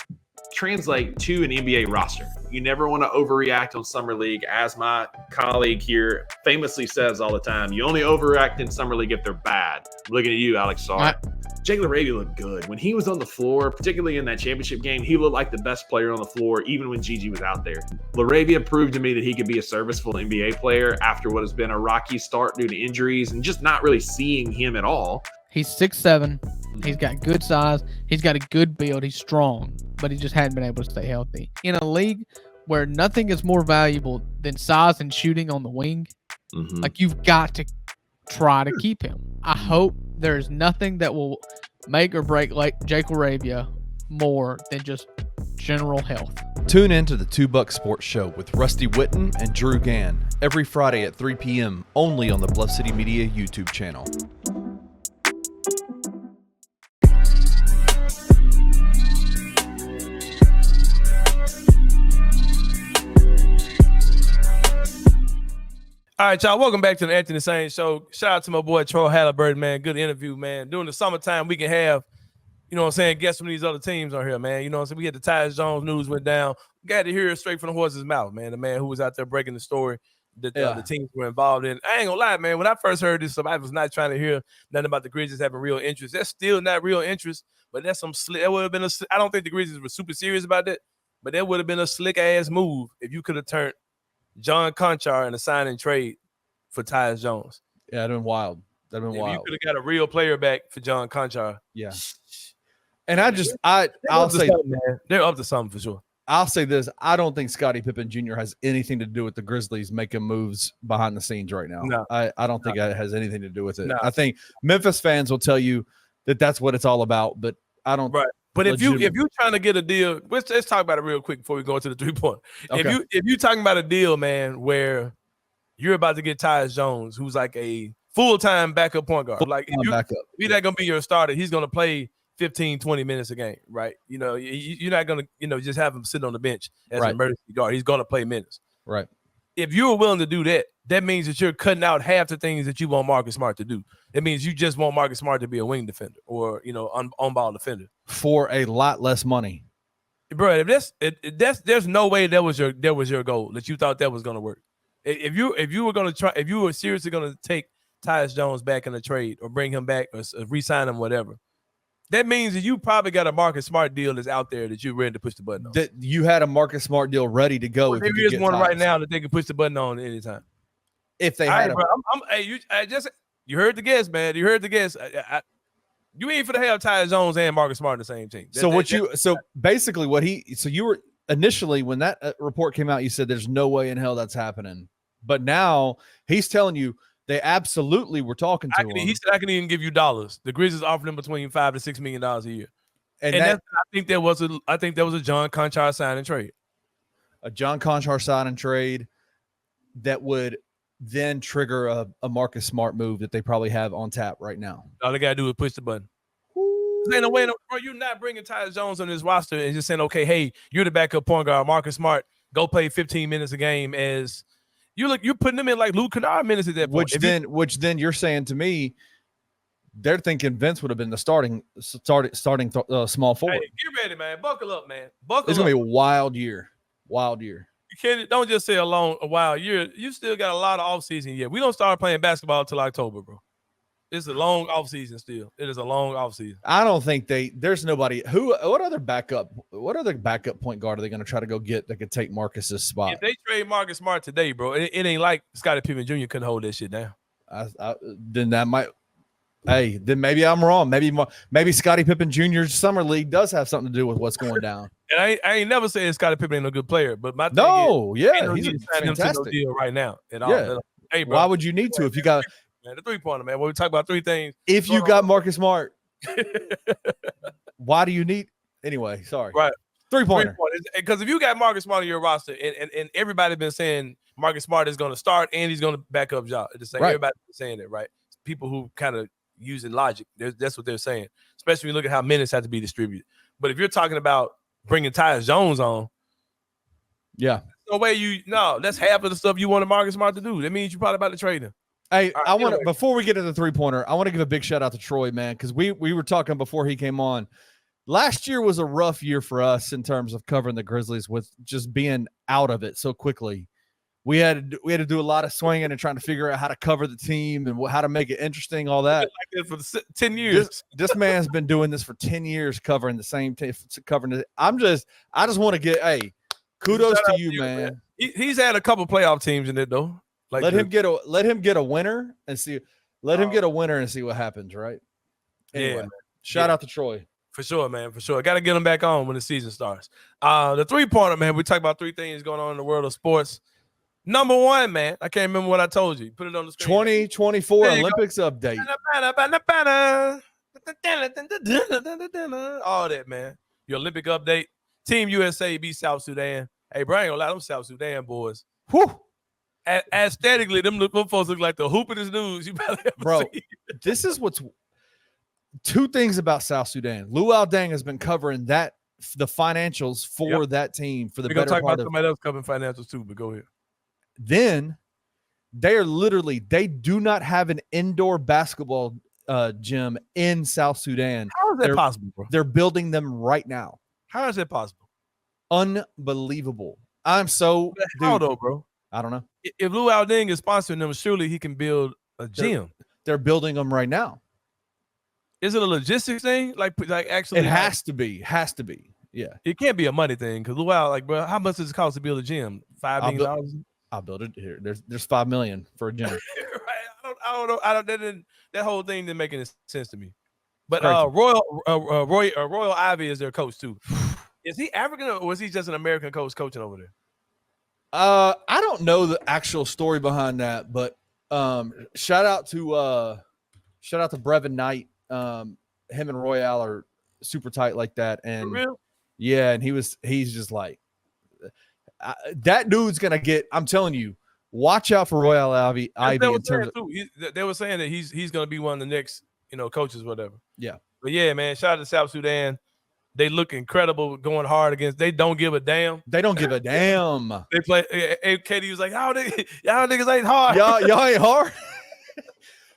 translate to an NBA roster. You never want to overreact on Summer League. As my colleague here famously says all the time, you only overreact in Summer League if they're bad. I'm looking at you, Alex Sarr. Jake LaRavia looked good. When he was on the floor, particularly in that championship game, he looked like the best player on the floor, even when Gigi was out there. LaRavia proved to me that he could be a serviceable NBA player after what has been a rocky start due to injuries and just not really seeing him at all. He's 6'7". He's got good size. He's got a good build. He's strong, but he just hadn't been able to stay healthy. In a league where nothing is more valuable than size and shooting on the wing, like, you've got to try to keep him. I hope there's nothing that will make or break like Jake LaRavia more than just general health. Tune in to the $2 Sports Show with Rusty Witten and Drew Gann every Friday at 3 p.m. only on the Bluff City Media YouTube channel. All right, y'all. Welcome back to the Anthony Sain Show. Shout out to my boy Troy Haliburton, man. Good interview, man. During the summertime, we can have, guests from these other teams on here, man. You know what I'm saying? We had the Tyus Jones news went down. We got to hear it straight from the horse's mouth, man. The man who was out there breaking the story that the teams were involved in. I ain't gonna lie, man. When I first heard this, I was not trying to hear nothing about the Grizzlies having real interest. That's still not real interest, but that's some slick. That would have been I don't think the Grizzlies were super serious about that, but that would have been a slick ass move if you could have turned John Conchar in a sign and trade for Tyus Jones. Yeah, that'd been wild. That'd been wild. You could have got a real player back for John Conchar. Yeah. And I'll say, man, they're up to something for sure. I'll say this. I don't think Scottie Pippen Jr. has anything to do with the Grizzlies making moves behind the scenes right now. No. I don't think it has anything to do with it. No. I think Memphis fans will tell you that that's what it's all about, but I don't. Right. But if you're trying to get a deal, let's talk about it real quick before we go into the 3-point. Okay. If you're talking about a deal, man, where you're about to get Tyus Jones, who's like a full-time backup point guard. Like, if you're not going to be your starter, he's going to play 15, 20 minutes a game, right? You're not going to, just have him sit on the bench as an emergency guard. He's going to play minutes. Right. If you're willing to do that, that means that you're cutting out half the things that you want Marcus Smart to do. It means you just want Marcus Smart to be a wing defender or, on-ball defender. For a lot less money. Bro, there's no way that was your goal, that you thought that was going to work. If you were seriously going to take Tyus Jones back in a trade or bring him back or re-sign him, whatever, that means that you probably got a Marcus Smart deal that's out there that you're ready to push the button on. That you had a Marcus Smart deal ready to go. Well, there is one right now that they can push the button on anytime. If they had, you heard the guess, man. You heard the guess. You ain't for the have Tyus Jones and Marcus Smart in the same team. You were initially when that report came out, you said there's no way in hell that's happening. But now he's telling you they absolutely were talking to him. He said, I can even give you dollars. The Grizzlies offered him between $5 to $6 million a year. And I think there was a John Conchar sign and trade. A John Conchar sign and trade that would then trigger a Marcus Smart move that they probably have on tap right now. All they got to do is push the button. Ain't no way, bro. You're not bringing Tyus Jones on this roster and just saying, okay, hey, you're the backup point guard. Marcus Smart, go play 15 minutes a game as you're putting them in like Luke Kennard minutes at that point. Which then you're saying to me, they're thinking Vince would have been the starting small forward. Hey, get ready, man. Buckle up, man. It's gonna be a wild year. Wild year. You can't don't just say a wild year. You still got a lot of offseason yet. We don't start playing basketball till October, bro. It's a long offseason still. It is a long offseason. I don't think there's nobody what other backup point guard are they going to try to go get that could take Marcus's spot? If they trade Marcus Smart today, bro, it ain't like Scottie Pippen Jr. couldn't hold that shit down. Then maybe I'm wrong. Maybe Scottie Pippen Jr.'s summer league does have something to do with what's going down. And I ain't never said Scottie Pippen ain't a good player, but my thing is, he's a fantastic deal right now at all. Yeah. Hey, bro. Why would you need to if you got man, the 3-pointer, man? When we talk about 3 things. if you got Marcus Smart? Why do you need anyway? Sorry. Right. 3-pointer. Because if you got Marcus Smart on your roster, and everybody's been saying Marcus Smart is going to start and he's going to back up Ja. Everybody's been saying it, right? People who kind of using logic, that's what they're saying. Especially when you look at how minutes have to be distributed. But if you're talking about bringing Tyus Jones on, yeah, no way that's half of the stuff you wanted Marcus Smart to do. That means you're probably about to trade him. Hey, I want to before we get to the 3-pointer, I want to give a big shout out to Troy, man, because we were talking before he came on. Last year was a rough year for us in terms of covering the Grizzlies with just being out of it so quickly. We had to do a lot of swinging and trying to figure out how to cover the team and how to make it interesting, all that. Like this for 10 years. This man's been doing this for 10 years, covering the same team, covering it. I just want to get kudos to you, man. He's had a couple playoff teams in it though. Like let him get a winner and see. Let him get a winner and see what happens, right? Anyway, shout out to Troy. For sure, man. For sure. Got to get him back on when the season starts. The 3-pointer, man. We talk about 3 things going on in the world of sports. Number 1, man. I can't remember what I told you. Put it on the screen. 2024 Olympics update. All that, man. Your Olympic update. Team USA beat South Sudan. Hey, bro, I ain't gonna lie, them South Sudan boys. Whew. Aesthetically, them folks look like the hoopingest dudes you probably ever bro, seen. This is what's 2 things about South Sudan. Luau Deng has been covering the financials for that team for the better part of. We're gonna talk about somebody else covering financials too, but go ahead. Then they do not have an indoor basketball gym in South Sudan. How is that possible, bro? They're building them right now. How is that possible? Unbelievable. I'm so how though, bro? I don't know. If Luau Deng is sponsoring them, surely he can build a gym. They're building them right now. Is it a logistics thing? Like actually, it has to be. Has to be. Yeah. It can't be a money thing because Luau, bro, how much does it cost to build a gym? $5 million. I'll build it here. There's $5 million for a gym. Right. I don't know. That whole thing didn't make any sense to me. But Royal Ivy is their coach too. Is he African or was he just an American coach coaching over there? I don't know the actual story behind that, but shout out to Brevin Knight. Him and Royale are super tight like that, and for real? Yeah, and he's just like that dude's gonna get. I'm telling you, watch out for Royale Ivy. In terms of, they were saying that he's gonna be one of the next coaches, whatever. Yeah, but yeah, man, shout out to South Sudan. They look incredible going hard against. They don't give a damn. They don't give a damn. They play. Katie was like, y'all niggas ain't hard. Y'all ain't hard.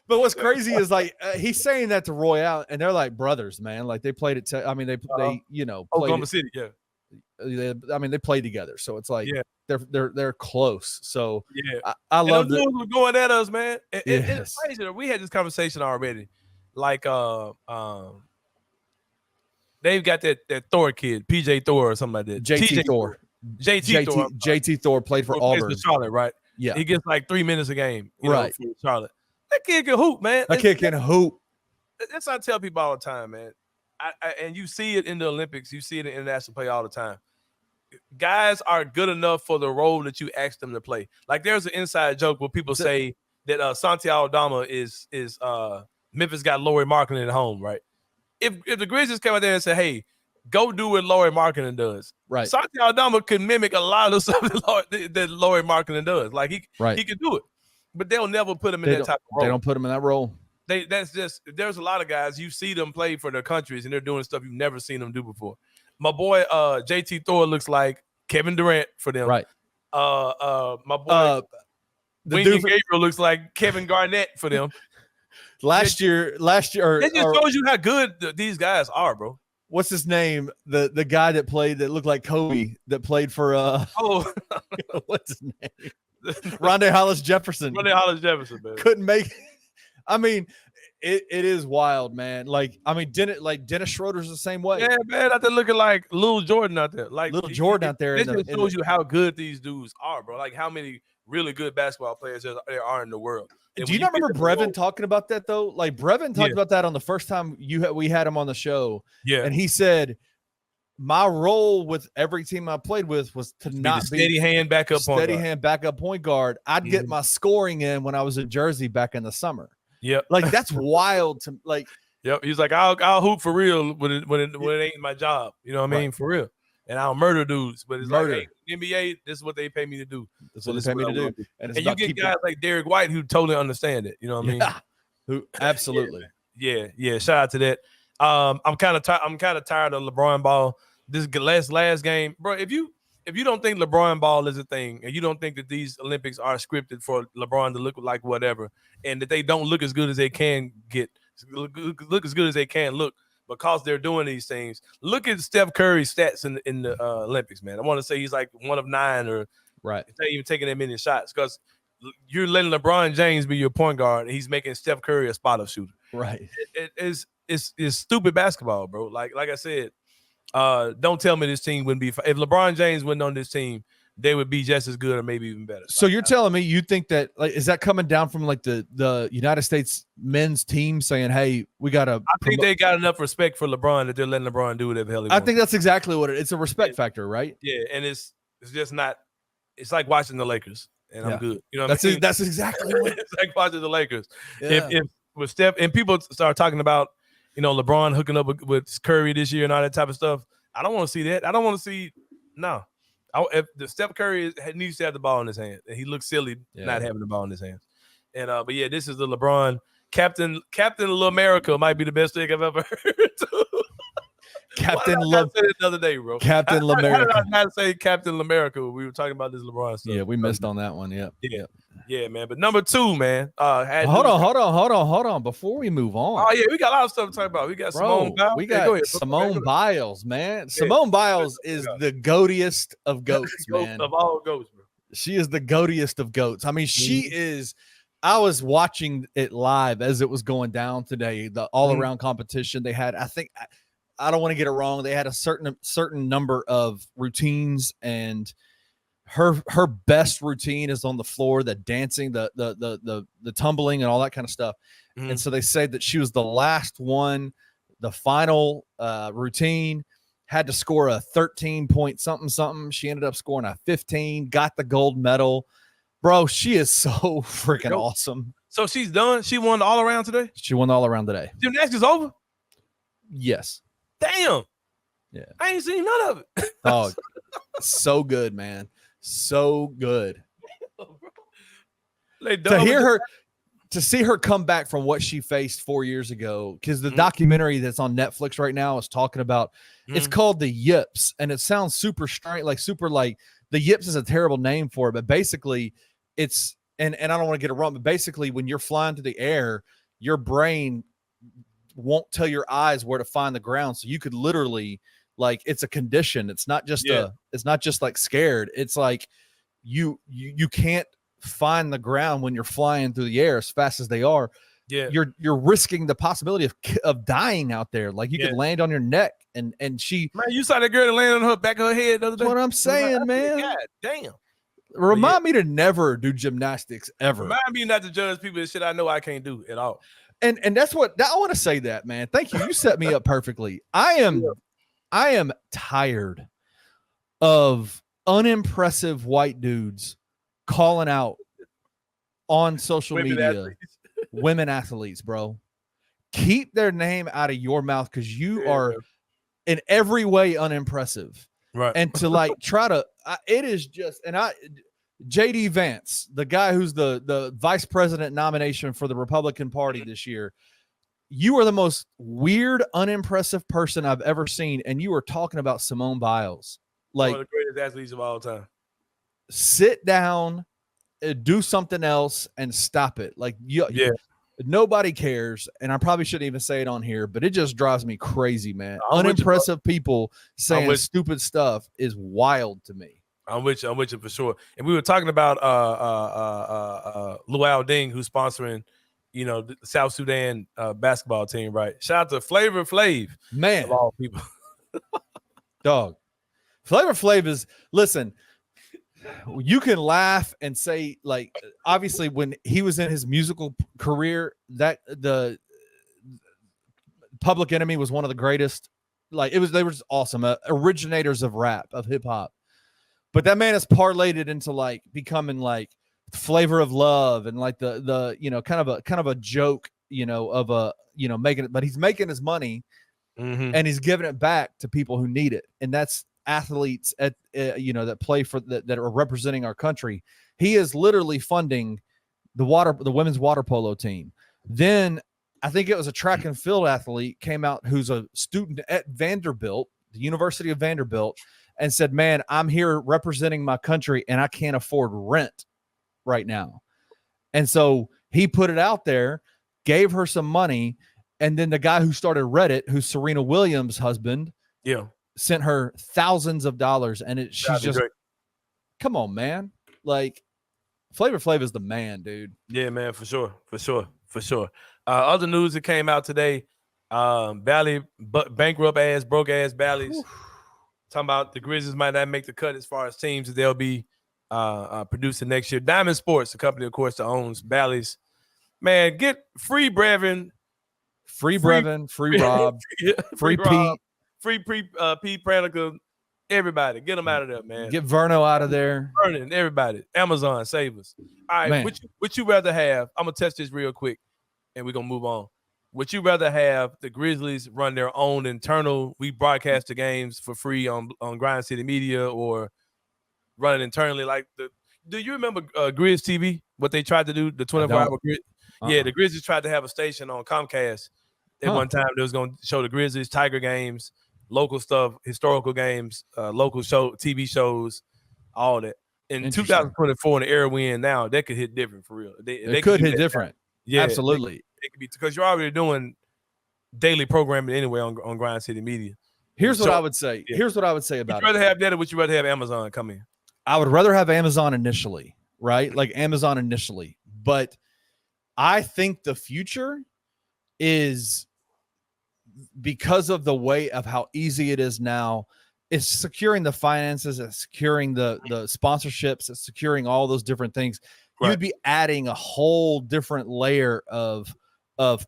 But what's crazy is like he's saying that to Royale, and they're like brothers, man. Like they played it. Oklahoma City, yeah. They played together, so it's like they're close. So yeah, I love that. Those were going at us, man. It's crazy. We had this conversation already. Like they've got that Thor kid, PJ Thor or something like that. JT Thor. JT Thor played for Auburn. For Charlotte, right? Yeah. He gets like 3 minutes a game, right? For Charlotte. That kid can hoop, man. That kid can hoop. That's what I tell people all the time, man. And you see it in the Olympics. You see it in international play all the time. Guys are good enough for the role that you ask them to play. Like there's an inside joke where people say that Santiago Dama is Memphis got Lauri Markkanen at home, right? If the Grizzlies come out there and say, hey, go do what Lauri Markkanen does, right? Santiago Dama can mimic a lot of stuff that Lauri Markkanen does. Like he can do it, but they'll never put him in that type of role. They don't put him in that role. There's a lot of guys you see them play for their countries and they're doing stuff you've never seen them do before. My boy JT Thor looks like Kevin Durant for them. Right. My boy Wayne Gabriel looks like Kevin Garnett for them. Last year. It just shows you how good these guys are, bro. What's his name? The guy that looked like Kobe that played for what's his name? Rondé Hollis Jefferson. Rondé Hollis Jefferson, man. Couldn't make it. I mean, it is wild, man. Dennis Schroeder's the same way. Yeah, man, out there looking like Lil Jordan out there. Like Lil Jordan out there. It just shows you how good these dudes are, bro. Like how many really good basketball players there are in the world. And do you not remember Brevin talking about that though? Like Brevin talked about that on the first time we had him on the show. Yeah. And he said my role with every team I played with was to not be steady hand backup point guard. I'd get my scoring in when I was in Jersey back in the summer. Yep. Like that's wild to like. Yep. He's like, I'll hoop for real when it ain't my job. You know what I mean? For real. And I'll murder dudes. But it's like, hey, NBA, this is what they pay me to do. That's what they pay me to do. And you get guys like Derek White who totally understand it. You know what I mean? Who absolutely. Yeah. Shout out to that. I'm kind of tired of LeBron ball. This last game, bro. If you don't think LeBron ball is a thing, and you don't think that these Olympics are scripted for LeBron to look like whatever, and that they don't look as good as they can look as good as they can look because they're doing these things. Look at Steph Curry's stats in the Olympics, man. I want to say he's like 1 of 9 or right. Not even taking that many shots because you're letting LeBron James be your point guard, and he's making Steph Curry a spot-up shooter. Right. It's stupid basketball, bro. Like I said. Don't tell me this team wouldn't be. If LeBron James went on this team, they would be just as good or maybe even better. So you're telling me you think that like is that coming down from like the United States men's team saying, "Hey, we got to"? I think they got enough respect for LeBron that they're letting LeBron do whatever the hell he wants. I think that's exactly what it's a respect factor, right? Yeah, and it's just not. It's like watching the Lakers, and I'm good. You know, that's exactly what it's like watching the Lakers. Yeah. If with Steph and people start talking about. LeBron hooking up with Curry this year and all that type of stuff. I don't want to see that. I don't want to see if the Steph Curry needs to have the ball in his hand, and he looks silly not having the ball in his hands. And but yeah, this is the LeBron Captain America might be the best thing I've ever heard. Captain I said it the other day, bro. Captain Lamerica. How did I not say Captain Lamerica when we were talking about this LeBron stuff? Yeah, we missed on that one. Yeah, man. But number 2, man. Hold on. Before we move on. Oh yeah, we got a lot of stuff to talk about. We got Simone Biles. We got Simone Biles, man. Simone Biles is the goatiest of goats, man. Of all goats, bro. She is the goatiest of goats. I mean, she is. I was watching it live as it was going down today. The all-around competition they had. I think. I don't want to get it wrong. They had a certain number of routines, and her best routine is on the floor, the dancing, the tumbling, and all that kind of stuff. And so they said that she was the last one. The final routine had to score a 13 point something. She ended up scoring a 15. Got the gold medal, bro. She is so freaking awesome. So she's done. She won the all around today. She won the all around today. Gymnastics over. Yes. Damn. Yeah. I ain't seen none of it. Oh, so good, man. So good. To see her come back from what she faced 4 years ago, because the documentary that's on Netflix right now is talking about it's called The Yips, and it sounds super strange, like the Yips is a terrible name for it, but basically it's and I don't want to get it wrong, but basically when you're flying through the air, your brain won't tell your eyes where to find the ground, so you could literally like it's a condition. It's not just it's not just like scared. It's like you can't find the ground when you're flying through the air as fast as they are. Yeah, you're risking the possibility of dying out there. Like you could land on your neck, and she. Man, you saw that girl that landed on her back of her head the other day. That's what I'm saying, man. God damn. Remind me to never do gymnastics ever. Remind me not to judge people that shit I know I can't do at all. And that's what I want to say that, man. Thank you. You set me up perfectly. I am tired of unimpressive white dudes calling out on social media women athletes, bro. Keep their name out of your mouth because you are in every way unimpressive. Right. And to like try to it is just JD Vance, the guy who's the vice president nomination for the Republican Party this year, you are the most weird, unimpressive person I've ever seen, and you were talking about Simone Biles. Like, one of the greatest athletes of all time. Sit down, do something else, and stop it. Like, nobody cares, and I probably shouldn't even say it on here, but it just drives me crazy, man. Unimpressive people saying stupid stuff is wild to me. I'm with you for sure. And we were talking about Luau Ding, who's sponsoring, the South Sudan basketball team, right? Shout out to Flavor Flav, man, of all people. Dog, Flavor Flav is listen. You can laugh and say, like, obviously when he was in his musical career, that the Public Enemy was one of the greatest Like they were just awesome. Originators of rap, of hip hop. But that man has parlayed it into like becoming like Flavor of Love and like the kind of a joke, of a making it, but he's making his money and he's giving it back to people who need it, and that's athletes at that play for that are representing our country. He is literally funding the women's water polo team. Then I think it was a track and field athlete came out who's a student at Vanderbilt, the University of Vanderbilt, and said, man, I'm here representing my country and I can't afford rent right now. And so he put it out there, gave her some money. And then the guy who started Reddit, who's Serena Williams' husband, sent her thousands of dollars. And she's just, come on, man. Like, Flavor Flav is the man, dude. Yeah, man, for sure. Other news that came out today, bankrupt ass, broke ass Bally's. Talking about the Grizzlies might not make the cut as far as teams that they'll be producing next year. Diamond Sports, the company, of course, that owns Bally's. Man, get free Brevin. Free Brevin, free Rob, free Pete. Free Pete Pranica. Everybody, get them out of there, man. Get Verno out of there. Vernon, everybody. Amazon, save us. All right, Man. would you rather have, I'm going to test this real quick, and we're going to move on. Would you rather have the Grizzlies run their own internal, we broadcast the games for free on Grind City Media, or run it internally like do you remember Grizz TV, what they tried to do, the 24-hour Grizz? Yeah, the Grizzlies tried to have a station on Comcast at one time that was going to show the Grizzlies, Tiger games, local stuff, historical games, local TV shows, all that. In 2024, in the era we're in now, that could hit different for real. They could hit different. Yeah, absolutely. It could be because you're already doing daily programming anyway on Grind City Media. Here's what I would say. Yeah. Here's what I would say about it. Would you rather have that, or would you rather have Amazon come in? I would rather have Amazon initially, right? Like Amazon initially. But I think the future is, because of the way of how easy it is now, it's securing the finances, it's securing the sponsorships, it's securing all those different things. Right. You'd be adding a whole different layer of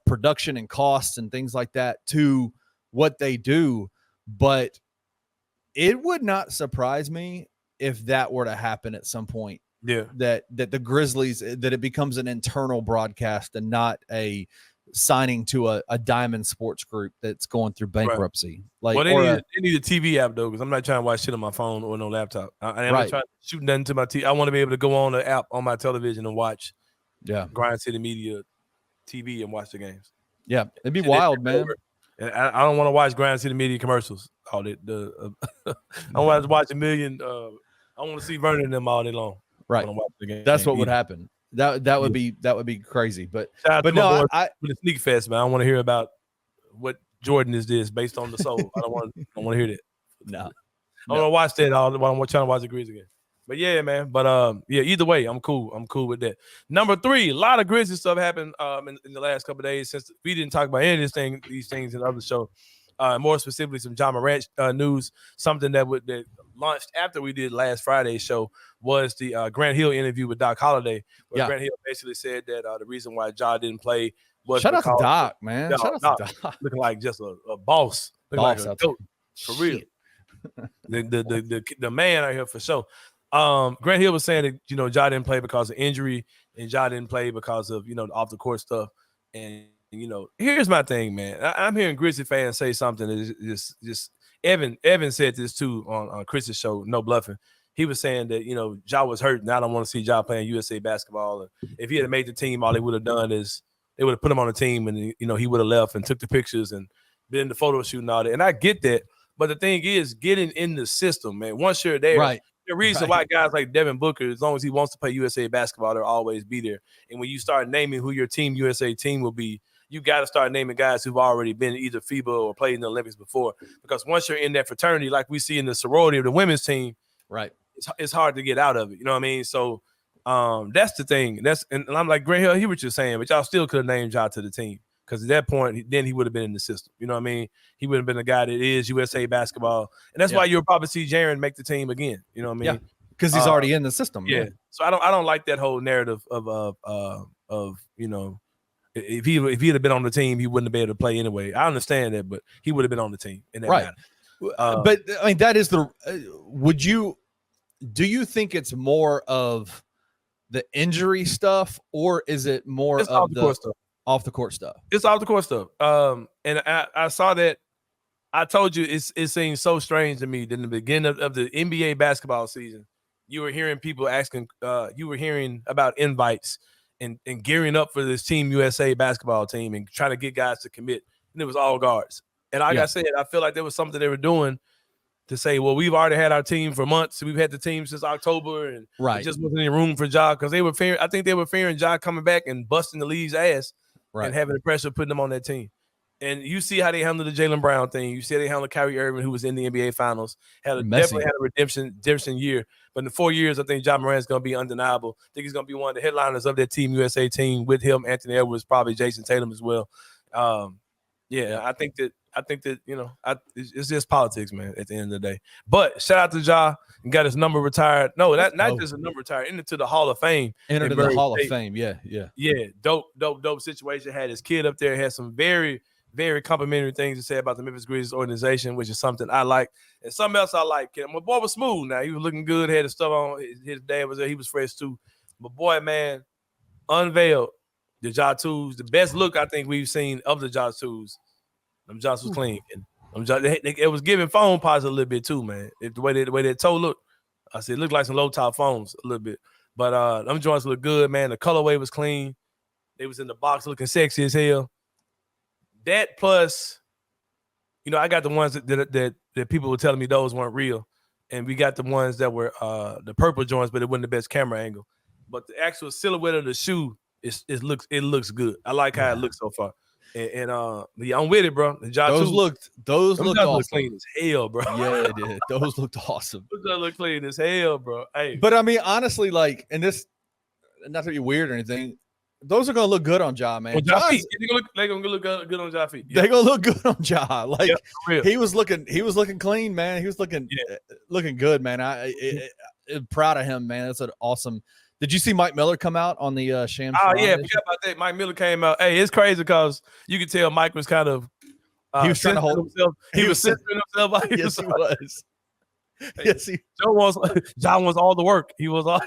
production and costs and things like that to what they do. But it would not surprise me if that were to happen at some point. Yeah. That the Grizzlies, that it becomes an internal broadcast and not a signing to a Diamond Sports Group that's going through bankruptcy. Right. Like, they need a TV app though, because I'm not trying to watch shit on my phone or no laptop. I'm not trying to shoot nothing to my TV. I want to be able to go on the app on my television and watch Grind City Media TV and watch the games. Yeah, it'd be wild, man. And I don't want to watch Grind City Media commercials all day. I want to watch a million. I want to see Vernon and them all day long. Right. That's what would happen. That would be crazy. But no, with the Sneak Fest, man. I want to hear about what Jordan is this based on the soul. I don't want to hear that. No. I want to watch that all while I'm trying to watch the Grizzlies again. But yeah, man. But either way, I'm cool. I'm cool with that. Number 3, a lot of Grizzlies stuff happened in the last couple of days, since we didn't talk about any of these things in the other show. More specifically, some John Morant news. Something that launched after we did last Friday's show was the Grant Hill interview with Doc Holliday, where Grant Hill basically said that the reason why Ja didn't play was shout out to Doc, man. Shout out to Doc. Looking like just a boss. Looking like a goat, for real. the man out here for sure. Grant Hill was saying that Ja didn't play because of injury, and Ja didn't play because of off the court stuff. And here's my thing, man. I'm hearing Grizzly fans say something that just Evan said this too on Chris's show, No Bluffing. He was saying that Ja was hurt, and I don't want to see Ja playing USA basketball. And if he had made the team, all they would have done is they would have put him on the team, and he would have left and took the pictures and been in the photo shoot and all that. And I get that, but the thing is, getting in the system, man. Once you're there, right. The reason why guys like Devin Booker, as long as he wants to play USA basketball, they'll always be there. And when you start naming who your team USA team will be, you got to start naming guys who've already been either FIBA or played in the Olympics before. Because once you're in that fraternity, like we see in the sorority of the women's team, right, it's hard to get out of it. You know what I mean? So that's the thing. And I'm like, Grant Hill, I hear what you're saying, but y'all still could have named Ja to the team. Because at that point, then he would have been in the system. You know what I mean? He would have been the guy that is USA basketball. And that's why you'll probably see Jaren make the team again. You know what I mean? Yeah, because he's already in the system. Yeah. So I don't like that whole narrative of If he'd have been on the team, he wouldn't have been able to play anyway. I understand that, but he would have been on the team in that matter. But I mean, that is the. Do you think it's more of the injury stuff, or is it more of off the court stuff? Off the court stuff. It's off the court stuff. And I saw that. I told you it seems so strange to me that in the beginning of the NBA basketball season, you were hearing people asking. You were hearing about invites and gearing up for this Team USA basketball team and trying to get guys to commit, and it was all guards. And like I said, I feel like there was something they were doing to say, well, we've already had our team for months. We've had the team since October, and there just wasn't any room for Ja because they were fearing. I think they were fearing Ja coming back and busting the league's ass and having the pressure of putting them on that team. And you see how they handled the Jaylen Brown thing. You see how they handled Kyrie Irving, who was in the NBA Finals, definitely had a redemption year. But in 4 years, I think Ja Morant's going to be undeniable. I think he's going to be one of the headliners of that Team USA team with him, Anthony Edwards, probably Jason Tatum as well. I think that it's just politics, man, at the end of the day. But shout out to Ja and got his number retired. No, not just a number retired, into the Hall of Fame. Entered in the Hall of Fame, yeah. Dope situation. Had his kid up there, had some very, very complimentary things to say about the Memphis Grizzlies organization, which is something I like. And something else I like. My boy was smooth now. He was looking good, had his stuff on. His dad was there. He was fresh too. But boy, man, unveiled the Ja Tools. The best look I think we've seen of the Ja Tools. Them Jots was clean. And it was giving phone pods a little bit too, man. The way that toe looked, I said it looked like some low top phones a little bit. But them joints look good, man. The colorway was clean. They was in the box looking sexy as hell. That plus, I got the ones that people were telling me those weren't real, and we got the ones that were the purple joints, but it wasn't the best camera angle. But the actual silhouette of the shoe it looks good. I like how it looks so far. And I'm with it, bro. Those looked awesome. Clean as hell, bro. Yeah, it did. Those looked awesome. Those look clean as hell, bro. Hey, but I mean, honestly, like, and this, not to be weird or anything, those are gonna look good on Ja, man. Ja feet. They're gonna look good on Ja feet. Yeah. They're gonna look good on Ja. Like he was looking clean, man. He was looking good, man. I'm proud of him, man. That's an awesome. Did you see Mike Miller come out on the Shams? Oh yeah, forget about that. Mike Miller came out. Hey, it's crazy because you could tell Mike was kind of he was trying to hold himself. He was censoring himself. Yes, he was. Yes, John wants all the work. He was all.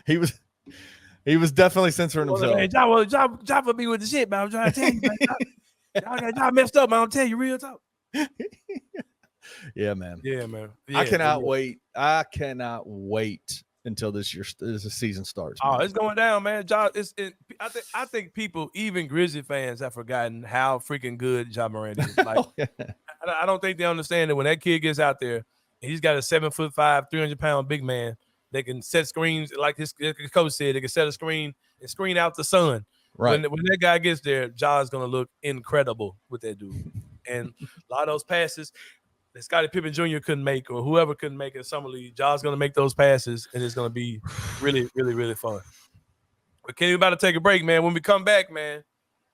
He was definitely censoring himself. Hey, John for me with the shit, man. I'm trying to tell you, man. Y'all messed up, man. I'm telling you, real talk. Yeah, man. Yeah, man. Yeah, I cannot wait. I cannot wait until this season starts. Man. Oh, it's going down, man. I think people, even Grizzly fans, have forgotten how freaking good Ja Morant is. Like, I don't think they understand that when that kid gets out there, and he's got a 7'5", 300-pound big man. They can set screens, like his coach said, they can set a screen and screen out the sun. Right. When that guy gets there, Ja's going to look incredible with that dude. And a lot of those passes that Scottie Pippen Jr. couldn't make, or whoever couldn't make in Summer League, Ja's going to make those passes, and it's going to be really, really, really fun. But Kenny, we're about to take a break, man. When we come back, man,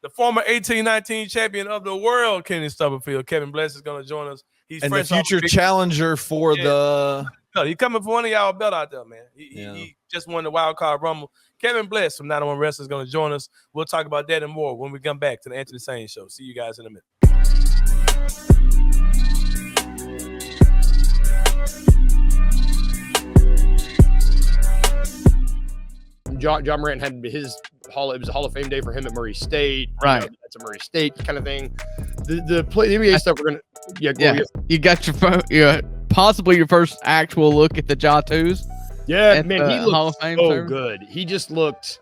the former 18-19 champion of the world, Kenny Stubblefield, Kevin Bless, is going to join us. He's and the future challenger for the... He's coming for one of y'all belt out there, man. He just won the Wild Card Rumble. Kevin Bless from 901 Wrestling is going to join us. We'll talk about that and more when we come back to the Anthony Sain Show. See you guys in a minute. Ja Morant had his it was a Hall of Fame day for him at Murray State. Right. That's a Murray State kind of thing. The NBA stuff we're gonna You got your possibly your first actual look at the Ja Twos. Yeah, man, he Hall looked of Fame so good. He just looked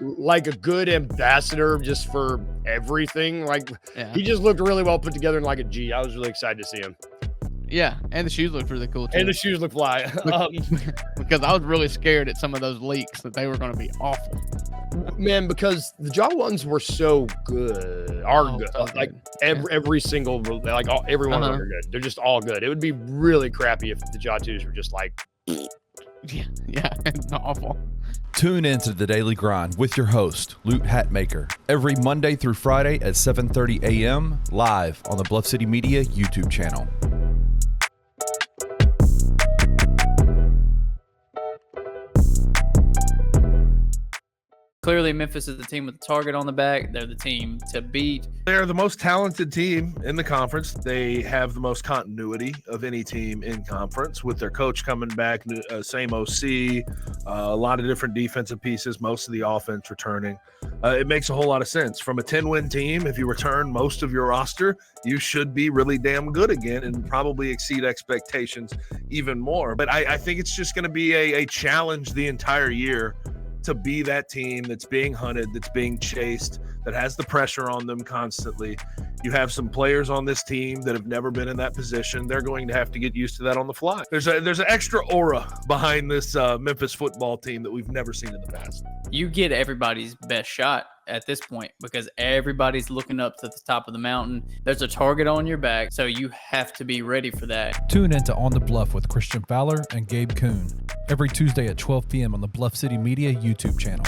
like a good ambassador just for everything. Like he just looked really well put together and like a G. I was really excited to see him. Yeah, and the shoes looked really cool too. And the shoes look fly. Because I was really scared at some of those leaks that they were going to be awful. Man, because the Ja ones were so good, good. Like every single, like every one of them are good. They're just all good. It would be really crappy if the Ja 2s were just like, yeah, awful. Tune into The Daily Grind with your host, Luke Hatmaker, every Monday through Friday at 7:30 a.m. live on the Bluff City Media YouTube channel. Clearly, Memphis is the team with the target on the back. They're the team to beat. They're the most talented team in the conference. They have the most continuity of any team in conference with their coach coming back, same OC, a lot of different defensive pieces, most of the offense returning. It makes a whole lot of sense. From a 10-win team, if you return most of your roster, you should be really damn good again and probably exceed expectations even more. But I think it's just going to be a challenge the entire year to be that team that's being hunted, that's being chased, that has the pressure on them constantly. You have some players on this team that have never been in that position. They're going to have to get used to that on the fly. There's an extra aura behind this Memphis football team that we've never seen in the past. You get everybody's best shot at this point because everybody's looking up to the top of the mountain. There's a target on your back, so you have to be ready for that. Tune into On the Bluff with Christian Fowler and Gabe Kuhn every Tuesday at 12 p.m. on the Bluff City Media YouTube channel.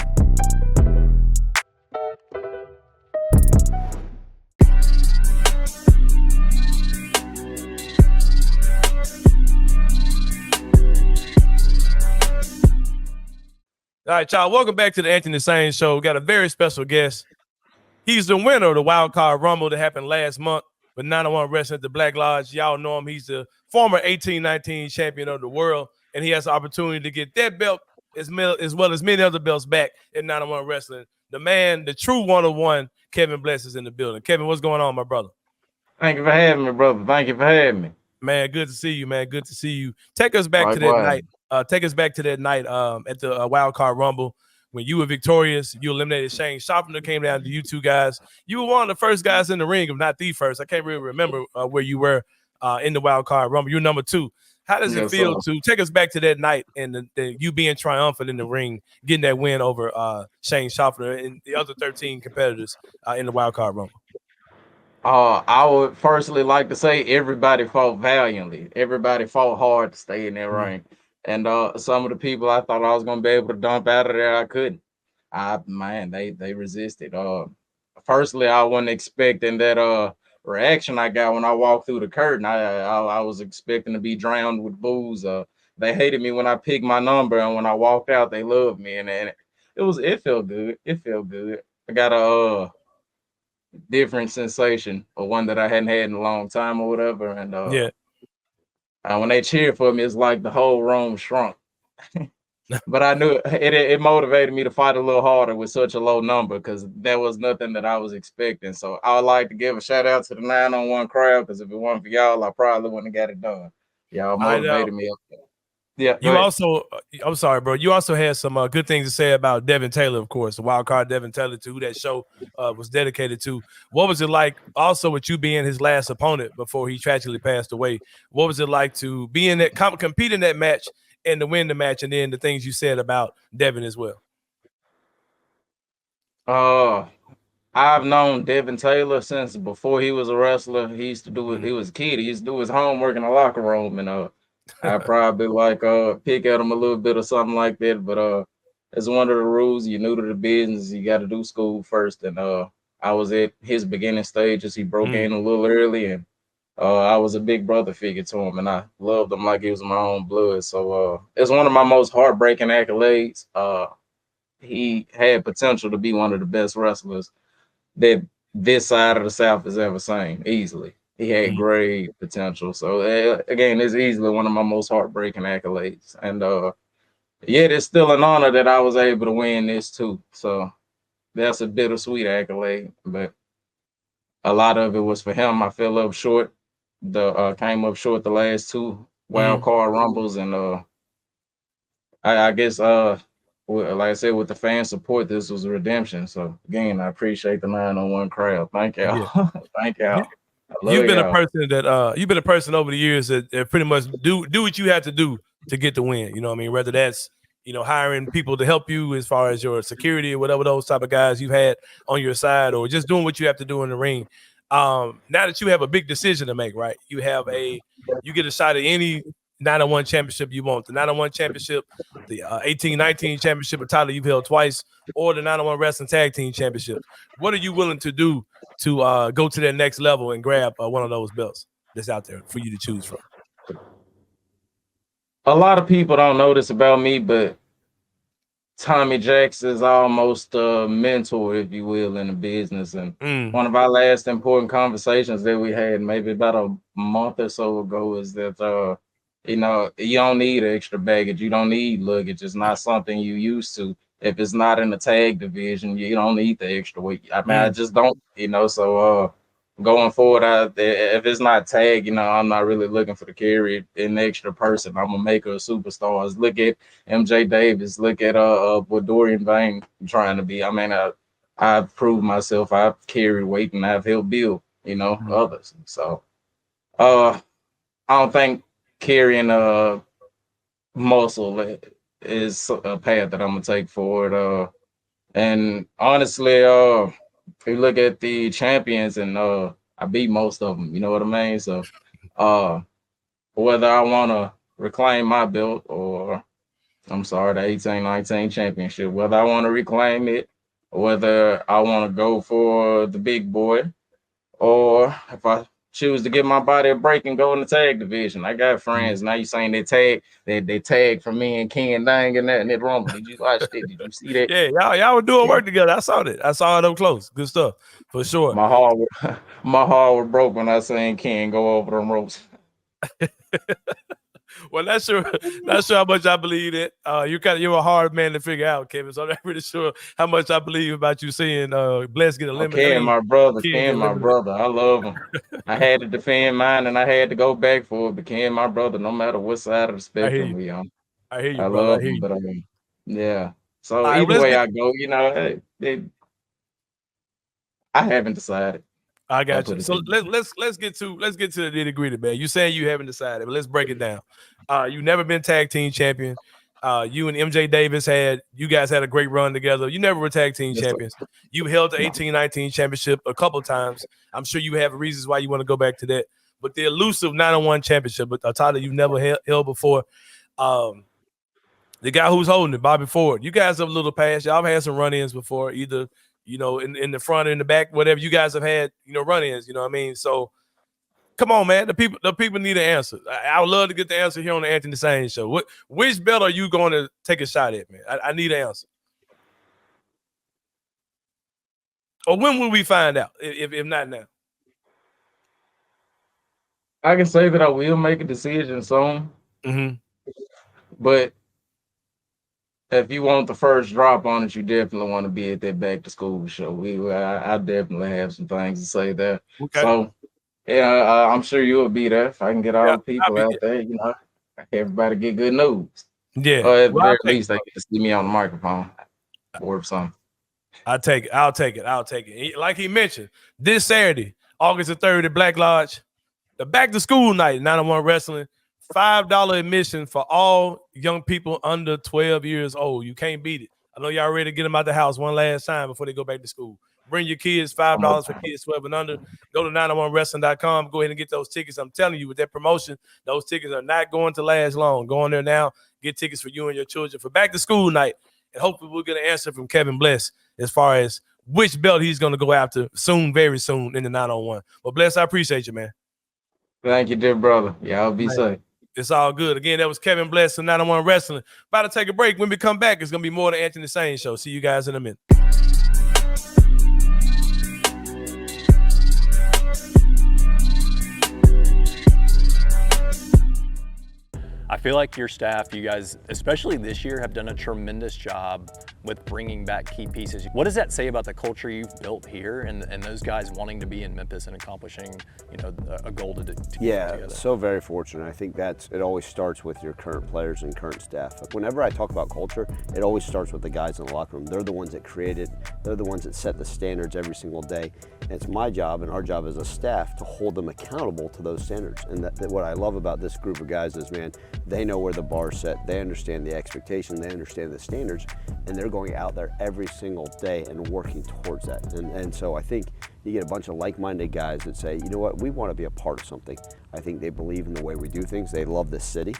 All right, y'all. Welcome back to the Anthony Sain Show. We got a very special guest. He's the winner of the Wild Card Rumble that happened last month with 901 Wrestling at the Black Lodge. Y'all know him. He's the former 18-19 champion of the world, and he has the opportunity to get that belt as well as many other belts back in 901 Wrestling. The man, the true 101, Kevin Bless is in the building. Kevin, what's going on, my brother? Thank you for having me, brother. Thank you for having me. Man, good to see you, man. Good to see you. Take us back to that night. Take us back to that night at the Wild Card Rumble when you were victorious. You eliminated Sain. Sharpner came down to you two guys. You were one of the first guys in the ring, if not the first. I can't really remember where you were in the Wild Card Rumble. You're number 2. How does it feel to take us back to that night and you being triumphant in the ring, getting that win over Sain Sharpner and the other 13 competitors in the Wild Card Rumble? I would firstly like to say everybody fought valiantly. Everybody fought hard to stay in that ring. And some of the people I thought I was going to be able to dump out of there, I couldn't. They resisted. Firstly, I wasn't expecting that reaction I got when I walked through the curtain. I was expecting to be drowned with booze. They hated me when I picked my number, and when I walked out, they loved me. And it felt good. It felt good. I got a different sensation, or one that I hadn't had in a long time or whatever. And when they cheered for me, it's like the whole room shrunk. But I knew it motivated me to fight a little harder with such a low number because there was nothing that I was expecting. So I would like to give a shout out to the 9-on-1 crowd because if it weren't for y'all, I probably wouldn't have got it done. Y'all motivated me up there. Yeah. You also, I'm sorry, bro. You also had some good things to say about Devin Taylor, of course, the Wild Card Devin Taylor, to who that show was dedicated to. What was it like, also with you being his last opponent before he tragically passed away? What was it like to be in that compete in that match and to win the match, and then the things you said about Devin as well? I've known Devin Taylor since before he was a wrestler. He used to do it. He was a kid. He used to do his homework in the locker room, and I probably pick at him a little bit or something like that. But it's one of the rules. You're new to the business. You got to do school first. And I was at his beginning stages. He broke in a little early, and I was a big brother figure to him, and I loved him like he was my own blood. So it's one of my most heartbreaking accolades. He had potential to be one of the best wrestlers that this side of the South has ever seen, easily. He had great potential. So, again, it's easily one of my most heartbreaking accolades. And, it's still an honor that I was able to win this, too. So, that's a bittersweet accolade. But a lot of it was for him. I fell up short. Came up short the last 2 Wild Card Rumbles. And I guess, like I said, with the fan support, this was a redemption. So, again, I appreciate the 9-on-1 crowd. Thank y'all. Yeah. Thank y'all. You've been a person that you've been a person over the years that pretty much do what you have to do to get the win. You know what I mean? Whether that's, hiring people to help you as far as your security or whatever those type of guys you've had on your side, or just doing what you have to do in the ring. Now that you have a big decision to make, right? You get a shot at any 9-on-1 championship you want. The 9-on-1 championship, the 18-19 championship, a title you've held twice, or the 9-on-1 wrestling tag team championship. What are you willing to do to go to that next level and grab one of those belts that's out there for you to choose from? A lot of people don't know this about me, but Tommy Jackson's almost a mentor, if you will, in the business. And one of our last important conversations that we had maybe about a month or so ago is that, you know, you don't need extra baggage. You don't need luggage. It's not something you used to. If it's not in the tag division, you don't need the extra weight. I mean, I just don't, you know, so going forward, if it's not tag, you know, I'm not really looking for to carry an extra person. I'm gonna make her a superstar. Look at MJ Davis. Look at what Dorian Vane trying to be. I mean, I've proved myself. I've carried weight and I've helped build, you know, others. So, I don't think carrying muscle is a path that I'm gonna take forward. And honestly, if you look at the champions, and I beat most of them, you know what I mean? So whether I want to reclaim my belt, or I'm sorry, the 18-19 championship, whether I want to reclaim it, whether I want to go for the big boy, or if I choose to give my body a break and go in the tag division. I got friends. Now you saying they tag for me and Ken Dang and that Rumble. Did you watch it? Did you see that? Yeah, y'all were doing work together. I saw that. I saw it up close. Good stuff for sure. My heart was broke when I seen Ken go over them ropes. Well, not sure how much I believe it. You're a hard man to figure out, Kevin. So I'm not really sure how much I believe about you seeing Bless get eliminated. Ken, my brother. I love him. I had to defend mine and I had to go back for it. But Ken, my brother, no matter what side of the spectrum we on. I hear you, I brother. love him, but yeah. So right, either way I go, you know, I haven't decided. I got you. So let's get to the nitty-gritty, man. You saying you haven't decided, but let's break it down. You never been tag team champion. You and MJ Davis you guys had a great run together. You never were tag team champions. You held the 18-19 championship a couple times. I'm sure you have reasons why you want to go back to that. But the elusive 9-on-1 championship, a title you've never held before. The guy who's holding it, Bobby Ford. You guys have a little past. Y'all have had some run-ins before, either you know, in the front or in the back, whatever. You guys have had, you know, run-ins. You know what I mean? So come on, man. The people need an answer. I would love to get the answer here on the Anthony Sain show. Which belt are you going to take a shot at, man? I need an answer. Or when will we find out? If not now. I can say that I will make a decision soon. But if you want the first drop on it, you definitely want to be at that back to school show. I definitely have some things to say there. Okay. So yeah, I'm sure you'll be there if I can get all the people out there. You know, everybody get good news. Yeah. Or at the very least, they get to see me on the microphone or something. I'll take it. Like he mentioned, this Saturday, August the 3rd at Black Lodge, the back to school night, 9-on-1 Wrestling. $5 admission for all young people under 12 years old. You can't beat it. I know y'all ready to get them out the house one last time before they go back to school. Bring your kids, $5 for kids 12 and under. Go to 901wrestling.com. Go ahead and get those tickets. I'm telling you, with that promotion, those tickets are not going to last long. Go on there now. Get tickets for you and your children for back to school night. And hopefully we'll get an answer from Kevin Bless as far as which belt he's going to go after soon, very soon in the 9-on-1. But Bless, I appreciate you, man. Thank you, dear brother. Y'all be safe. It's all good. Again, that was Kevin Bless from 9-on-1 Wrestling. About to take a break. When we come back, it's going to be more than Anthony Sain show. See you guys in a minute. I feel like your staff, you guys, especially this year, have done a tremendous job with bringing back key pieces. What does that say about the culture you've built here and those guys wanting to be in Memphis and accomplishing, you know, a goal to yeah, together? So very fortunate. I think it always starts with your current players and current staff. Like whenever I talk about culture, it always starts with the guys in the locker room. They're the ones that create it. They're the ones that set the standards every single day. And it's my job and our job as a staff to hold them accountable to those standards. And that what I love about this group of guys is, man, they know where the bar's set. They understand the expectation. They understand the standards. And they're going out there every single day and working towards that. And so I think you get a bunch of like-minded guys that say, you know what, we want to be a part of something. I think they believe in the way we do things. They love this city.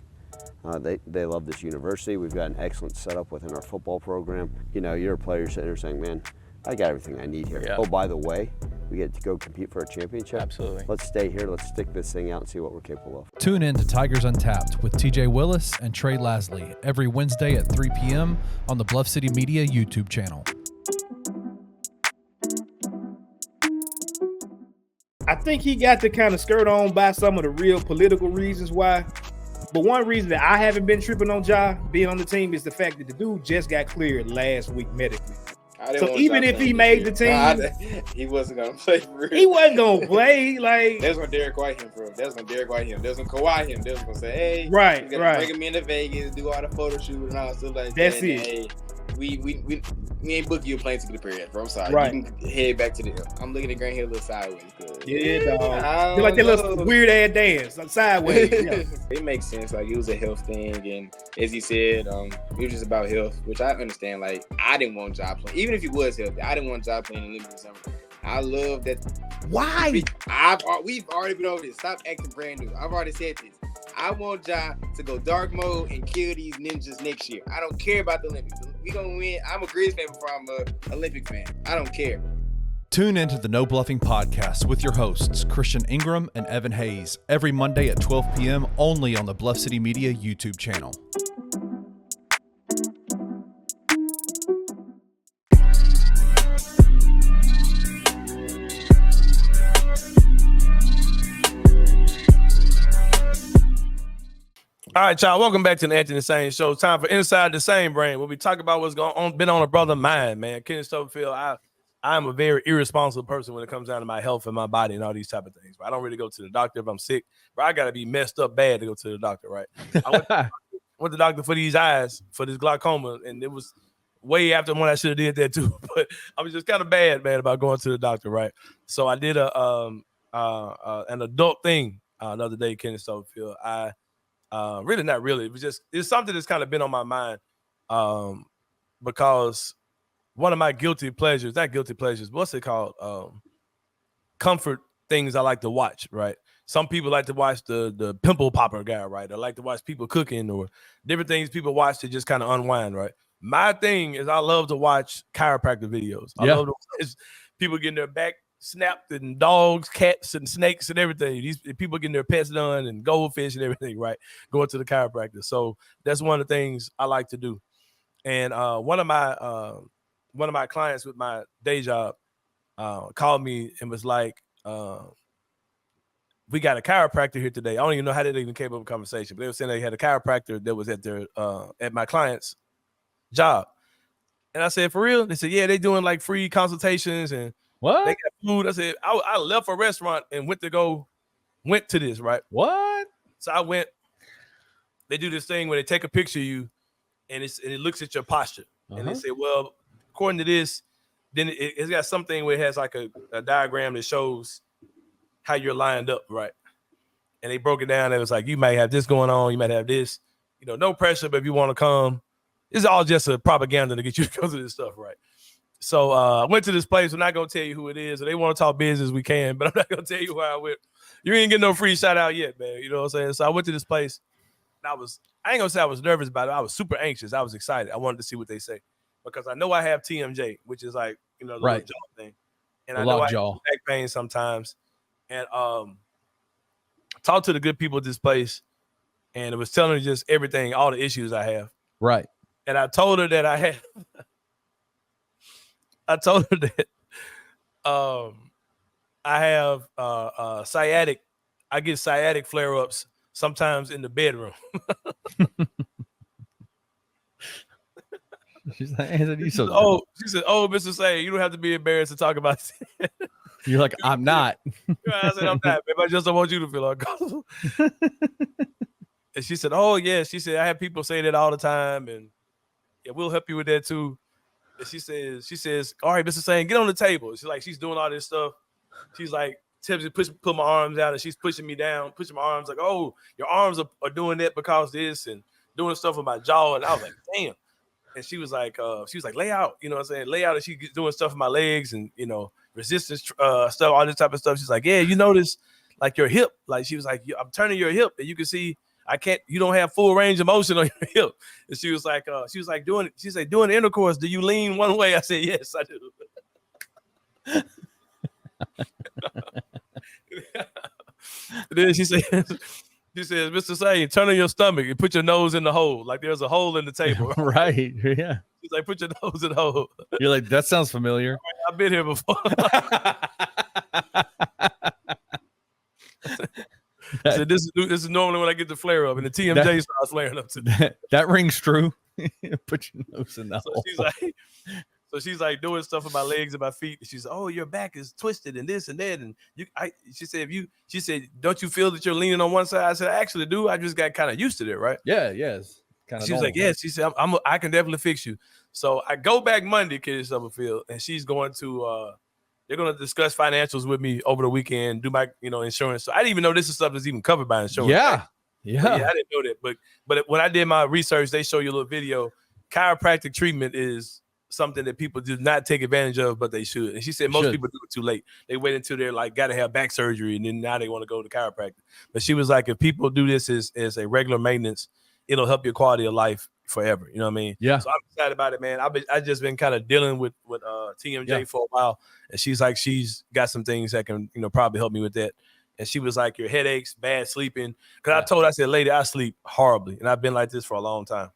They love this university. We've got an excellent setup within our football program. You know, you're a player sitting there saying, man, I got everything I need here. Yeah. Oh, by the way, We get to go compete for a championship. Absolutely. Let's stay here. Let's stick this thing out and see what we're capable of. Tune in to Tigers Untapped with TJ Willis and Trey Lasley every Wednesday at 3 p.m. on the Bluff City Media YouTube channel. I think he got to kind of skirt on by some of the real political reasons why. But one reason that I haven't been tripping on Ja being on the team is the fact that the dude just got cleared last week medically. So even if he made the team, he wasn't gonna play for real. He wasn't gonna play. Like that's when Derek White him, bro. That's when Derek White him. That's when Kawhi him. That's gonna say, hey, right, we gotta bring him into Vegas, do all the photo shoot and all stuff like that. That's and, it. Hey, we ain't booking you a plane ticket to period, bro. I'm sorry. Right. You can head back to the. I'm looking at Grant Hill a little sideways. Yeah, dog. Like that little weird ass dance, like sideways. Yeah. It makes sense. Like it was a health thing, and as he said, it was just about health, which I understand. Like I didn't want Ja playing, even if he was healthy. I didn't want Ja playing in the Olympics. I love that. Why? We've already been over this. Stop acting brand new. I've already said this. I want Ja to go dark mode and kill these ninjas next year. I don't care about the Olympics. We gonna win. I'm a Grizzlies fan before I'm an Olympic fan. I don't care. Tune into the No Bluffing Podcast with your hosts, Christian Ingram and Evan Hayes, every Monday at 12 p.m. only on the Bluff City Media YouTube channel. All right, y'all. Welcome back to the Anthony Sain Show. Time for Inside the Sain Brain, where we talk about what's going on, been on a brother's mind, man. Kenny Stubblefield, I'm a very irresponsible person when it comes down to my health and my body and all these type of things. But I don't really go to the doctor if I'm sick. But I got to be messed up bad to go to the doctor, right? I went to the doctor for these eyes, for this glaucoma, and it was way after when I should have did that too. But I was just kind of bad, man, about going to the doctor, right? So I did an adult thing the other day, Kenny Stubblefield. Really not really. It's something that's kind of been on my mind because one of my guilty pleasures, not guilty pleasures, what's it called? Comfort things I like to watch, right? Some people like to watch the pimple popper guy, right? Or like to watch people cooking or different things people watch to just kind of unwind, right? My thing is I love to watch chiropractic videos. I love to watch people getting their back snapped and dogs, cats, and snakes and everything. These people getting their pets done and goldfish and everything, right? Going to the chiropractor. So that's one of the things I like to do. And one of my clients with my day job called me and was like, we got a chiropractor here today. I don't even know how they even came up with a conversation, but they were saying they had a chiropractor that was at their at my client's job. And I said, for real? They said, yeah, they doing like free consultations and what? They got food. I said, I left a restaurant and went to this, right? What? So I went, they do this thing where they take a picture of you and it looks at your posture. And they say, well, according to this, then it's got something where it has like a diagram that shows how you're lined up, right? And they broke it down. And it was like, you might have this going on. You might have this, no pressure, but if you want to come, it's all just a propaganda to get you to go to this stuff, right? So I went to this place. I'm not going to tell you who it is. Or they want to talk business, we can, but I'm not going to tell you where I went. You ain't getting no free shout out yet, man. You know what I'm saying? So I went to this place. And I ain't going to say I was nervous about it. I was super anxious. I was excited. I wanted to see what they say. Because I know I have TMJ, which is like, the right. jaw thing. And I know I have back pain sometimes. And talked to the good people at this place. And it was telling me just everything, all the issues I have. Right. And I told her that I told her that I have sciatic. I get sciatic flare-ups sometimes in the bedroom. She's like, Anthony, she said, Mr. Sain, you don't have to be embarrassed to talk about it. You're like, I'm not. I said, I'm not, babe. I just don't want you to feel uncomfortable. And she said, oh, yeah. She said, I have people say that all the time, and yeah, we'll help you with that too. And she says, all right, Mr. Sain, get on the table. She's doing all this stuff. She's like, put my arms out, and she's pushing me down, pushing my arms like, oh, your arms are doing that because this, and doing stuff with my jaw. And I was like, damn. And she was like, lay out, you know what I'm saying? Lay out, and she's doing stuff with my legs and, resistance stuff, all this type of stuff. She's like, yeah, you notice like your hip. Like she was like, I'm turning your hip, and you can see you don't have full range of motion on your hip. And she was like, doing intercourse, do you lean one way? I said, yes, I do. Then she says, Mr. Sain, turn on your stomach and put your nose in the hole. Like there's a hole in the table. Right. Yeah. She's like, put your nose in the hole. You're like, that sounds familiar. I've been here before. I said, this is normally when I get the flare up, and the TMJ starts flaring up today. That rings true. Put your nose in the hole. She's like doing stuff with my legs and my feet. She's oh, your back is twisted and this and that. And she said, don't you feel that you're leaning on one side? I said, I actually do. I just got kind of used to it, right? Yeah, yes. She was like, yes. She said, I can definitely fix you. So I go back Monday, Kitty Summerfield, and she's going to they're going to discuss financials with me over the weekend, do my insurance. So I didn't even know this is stuff that's even covered by insurance. Yeah. Yeah, I didn't know that. But when I did my research, they show you a little video. Chiropractic treatment is something that people do not take advantage of, but they should. And she said most people do it too late. They wait until they're like got to have back surgery, and then now they want to go to chiropractic. But she was like, if people do this as a regular maintenance, it'll help your quality of life forever. You know what I mean? Yeah. So I'm excited about it, man. I just been kind of dealing with TMJ for a while, and she's like, she's got some things that can probably help me with that. And she was like, your headaches, bad sleeping. Because I said, lady, I sleep horribly, and I've been like this for a long time.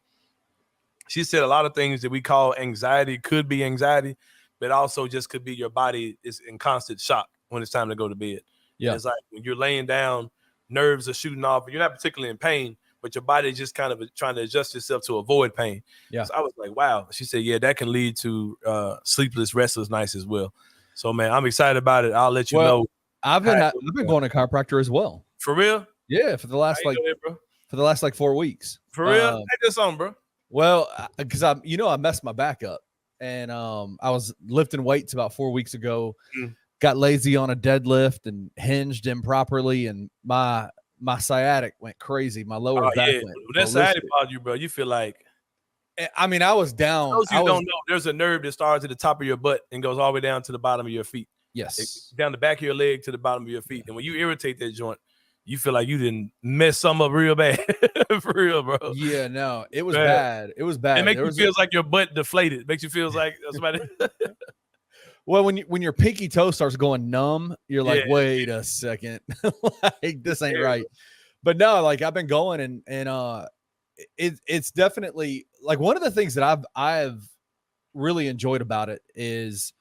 She said a lot of things that we call anxiety could be anxiety, but also just could be your body is in constant shock when it's time to go to bed. Yeah. It's like when you're laying down, nerves are shooting off, and you're not particularly in pain, but your body just kind of trying to adjust itself to avoid pain. Yeah. So I was like, wow. She said, yeah, that can lead to sleepless, restless nights as well. So, man, I'm excited about it. I'll let you know. I've been going to chiropractor as well. For real? Yeah, for the last like 4 weeks. For real? Take this on, bro. Well, because I messed my back up, and I was lifting weights about 4 weeks ago. Got lazy on a deadlift and hinged improperly, and my sciatic went crazy. My lower back went. When that sciatic bothers you, bro, you feel like. I mean, I was down. Those you don't know, there's a nerve that starts at the top of your butt and goes all the way down to the bottom of your feet. Yes, down the back of your leg to the bottom of your feet, and when you irritate that joint, you feel like you didn't mess something up real bad. For real, bro. Yeah, no, it was bad. It was bad. It makes you feel like your butt deflated. It makes you feel like somebody. Well, when your pinky toe starts going numb, you're like, wait a second, like this ain't right. But no, like I've been going and it's definitely like one of the things that I've really enjoyed about it is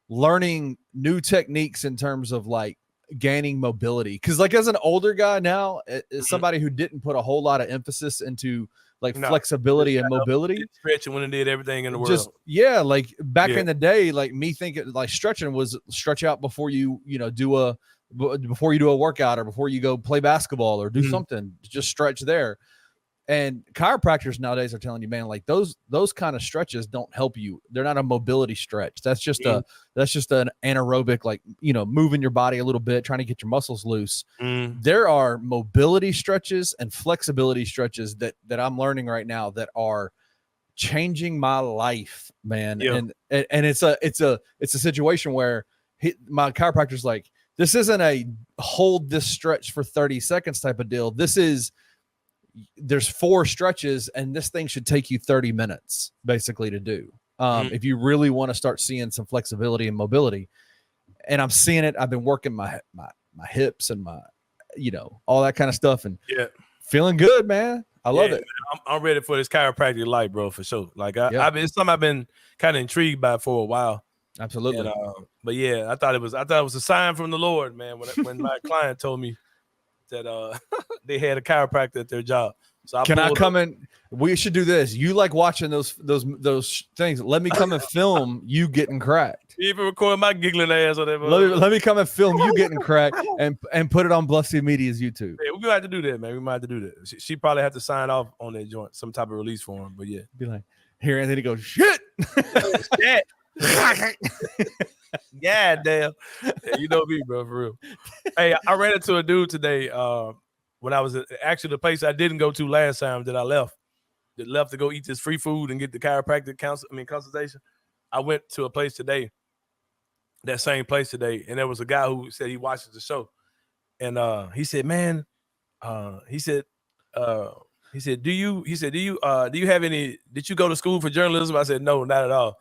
learning new techniques in terms of like gaining mobility. Because like as an older guy now, as somebody who didn't put a whole lot of emphasis into like flexibility and mobility, stretching when it did everything in the world. Just like back in the day, like me thinking like stretching was stretch out before you do a workout or before you go play basketball or do something, just stretch there. And chiropractors nowadays are telling you, man, like those kind of stretches don't help you. They're not a mobility stretch. That's just an anaerobic, like, moving your body a little bit, trying to get your muscles loose. There are mobility stretches and flexibility stretches that I'm learning right now that are changing my life, man. And it's a situation where my chiropractor's like, this isn't a hold this stretch for 30 seconds type of deal. There's 4 stretches and this thing should take you 30 minutes basically to do. If you really want to start seeing some flexibility and mobility. And I'm seeing it. I've been working my hips and my, all that kind of stuff and feeling good, man. I love it. I'm ready for this chiropractic life, bro, for sure. Like it's something I've been kind of intrigued by for a while. Absolutely. And, but yeah, I thought it was a sign from the Lord, man. When my client told me that they had a chiropractor at their job. So can I come in? We should do this. You like watching those things. Let me come and film you getting cracked. You even record my giggling ass or whatever. Let me come and film you getting cracked and put it on Bluff City Media's YouTube. Yeah, we might have to do that, man. We might have to do that. She probably have to sign off on that joint, some type of release form. But yeah, be like, here Anthony goes, shit. Shit. Yeah, damn. Yeah, you know me, bro, for real. Hey, I ran into a dude today when I was actually the place I didn't go to last time that I left to go eat this free food and get the chiropractic consultation. I went to a place today, that same place today, and there was a guy who said he watches the show, and he said, "Man, he said, do you have any? Did you go to school for journalism?" I said, "No, not at all."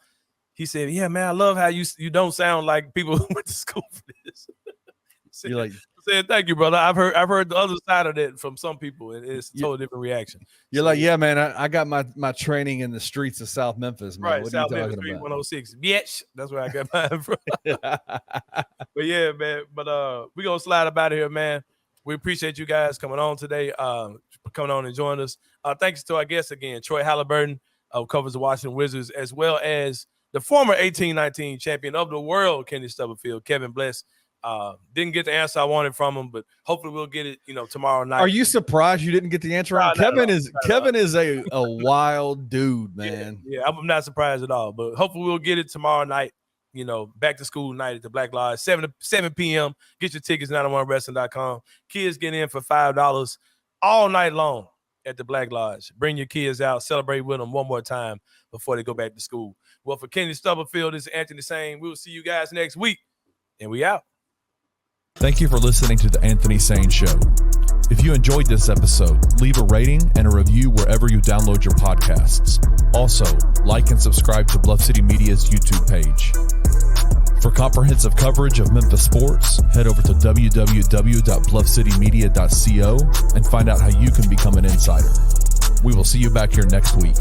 He said, "Yeah, man, I love how you don't sound like people who went to school for this." You're like, saying thank you, brother. I've heard the other side of that from some people, and it's a totally different reaction. You're like, yeah, man, I got my training in the streets of South Memphis, man. Right, What South are you Memphis talking Street about? 106. Bitch. That's where I got mine from. But yeah, man. But we're gonna slide up out of here, man. We appreciate you guys coming on today, coming on and joining us. Thanks to our guest again, Troy Haliburton, who covers the Washington Wizards, as well as the former 18-19 champion of the world, Kenny Stubblefield, Kevin Bless. Didn't get the answer I wanted from him, but hopefully we'll get it, tomorrow night. Are you surprised you didn't get the answer? No, Kevin is a wild dude, man. Yeah, I'm not surprised at all. But hopefully we'll get it tomorrow night. Back to school night at the Black Lodge, 7 p.m. Get your tickets, 901wrestling.com. Kids get in for $5 all night long at the Black Lodge. Bring your kids out, celebrate with them one more time before they go back to school. Well, for Kenny Stubblefield, this is Anthony Sain. We will see you guys next week, and we out. Thank you for listening to the Anthony Sain Show. If you enjoyed this episode, leave a rating and a review wherever you download your podcasts. Also, like and subscribe to Bluff City Media's YouTube page. For comprehensive coverage of Memphis sports, head over to www.bluffcitymedia.co and find out how you can become an insider. We will see you back here next week.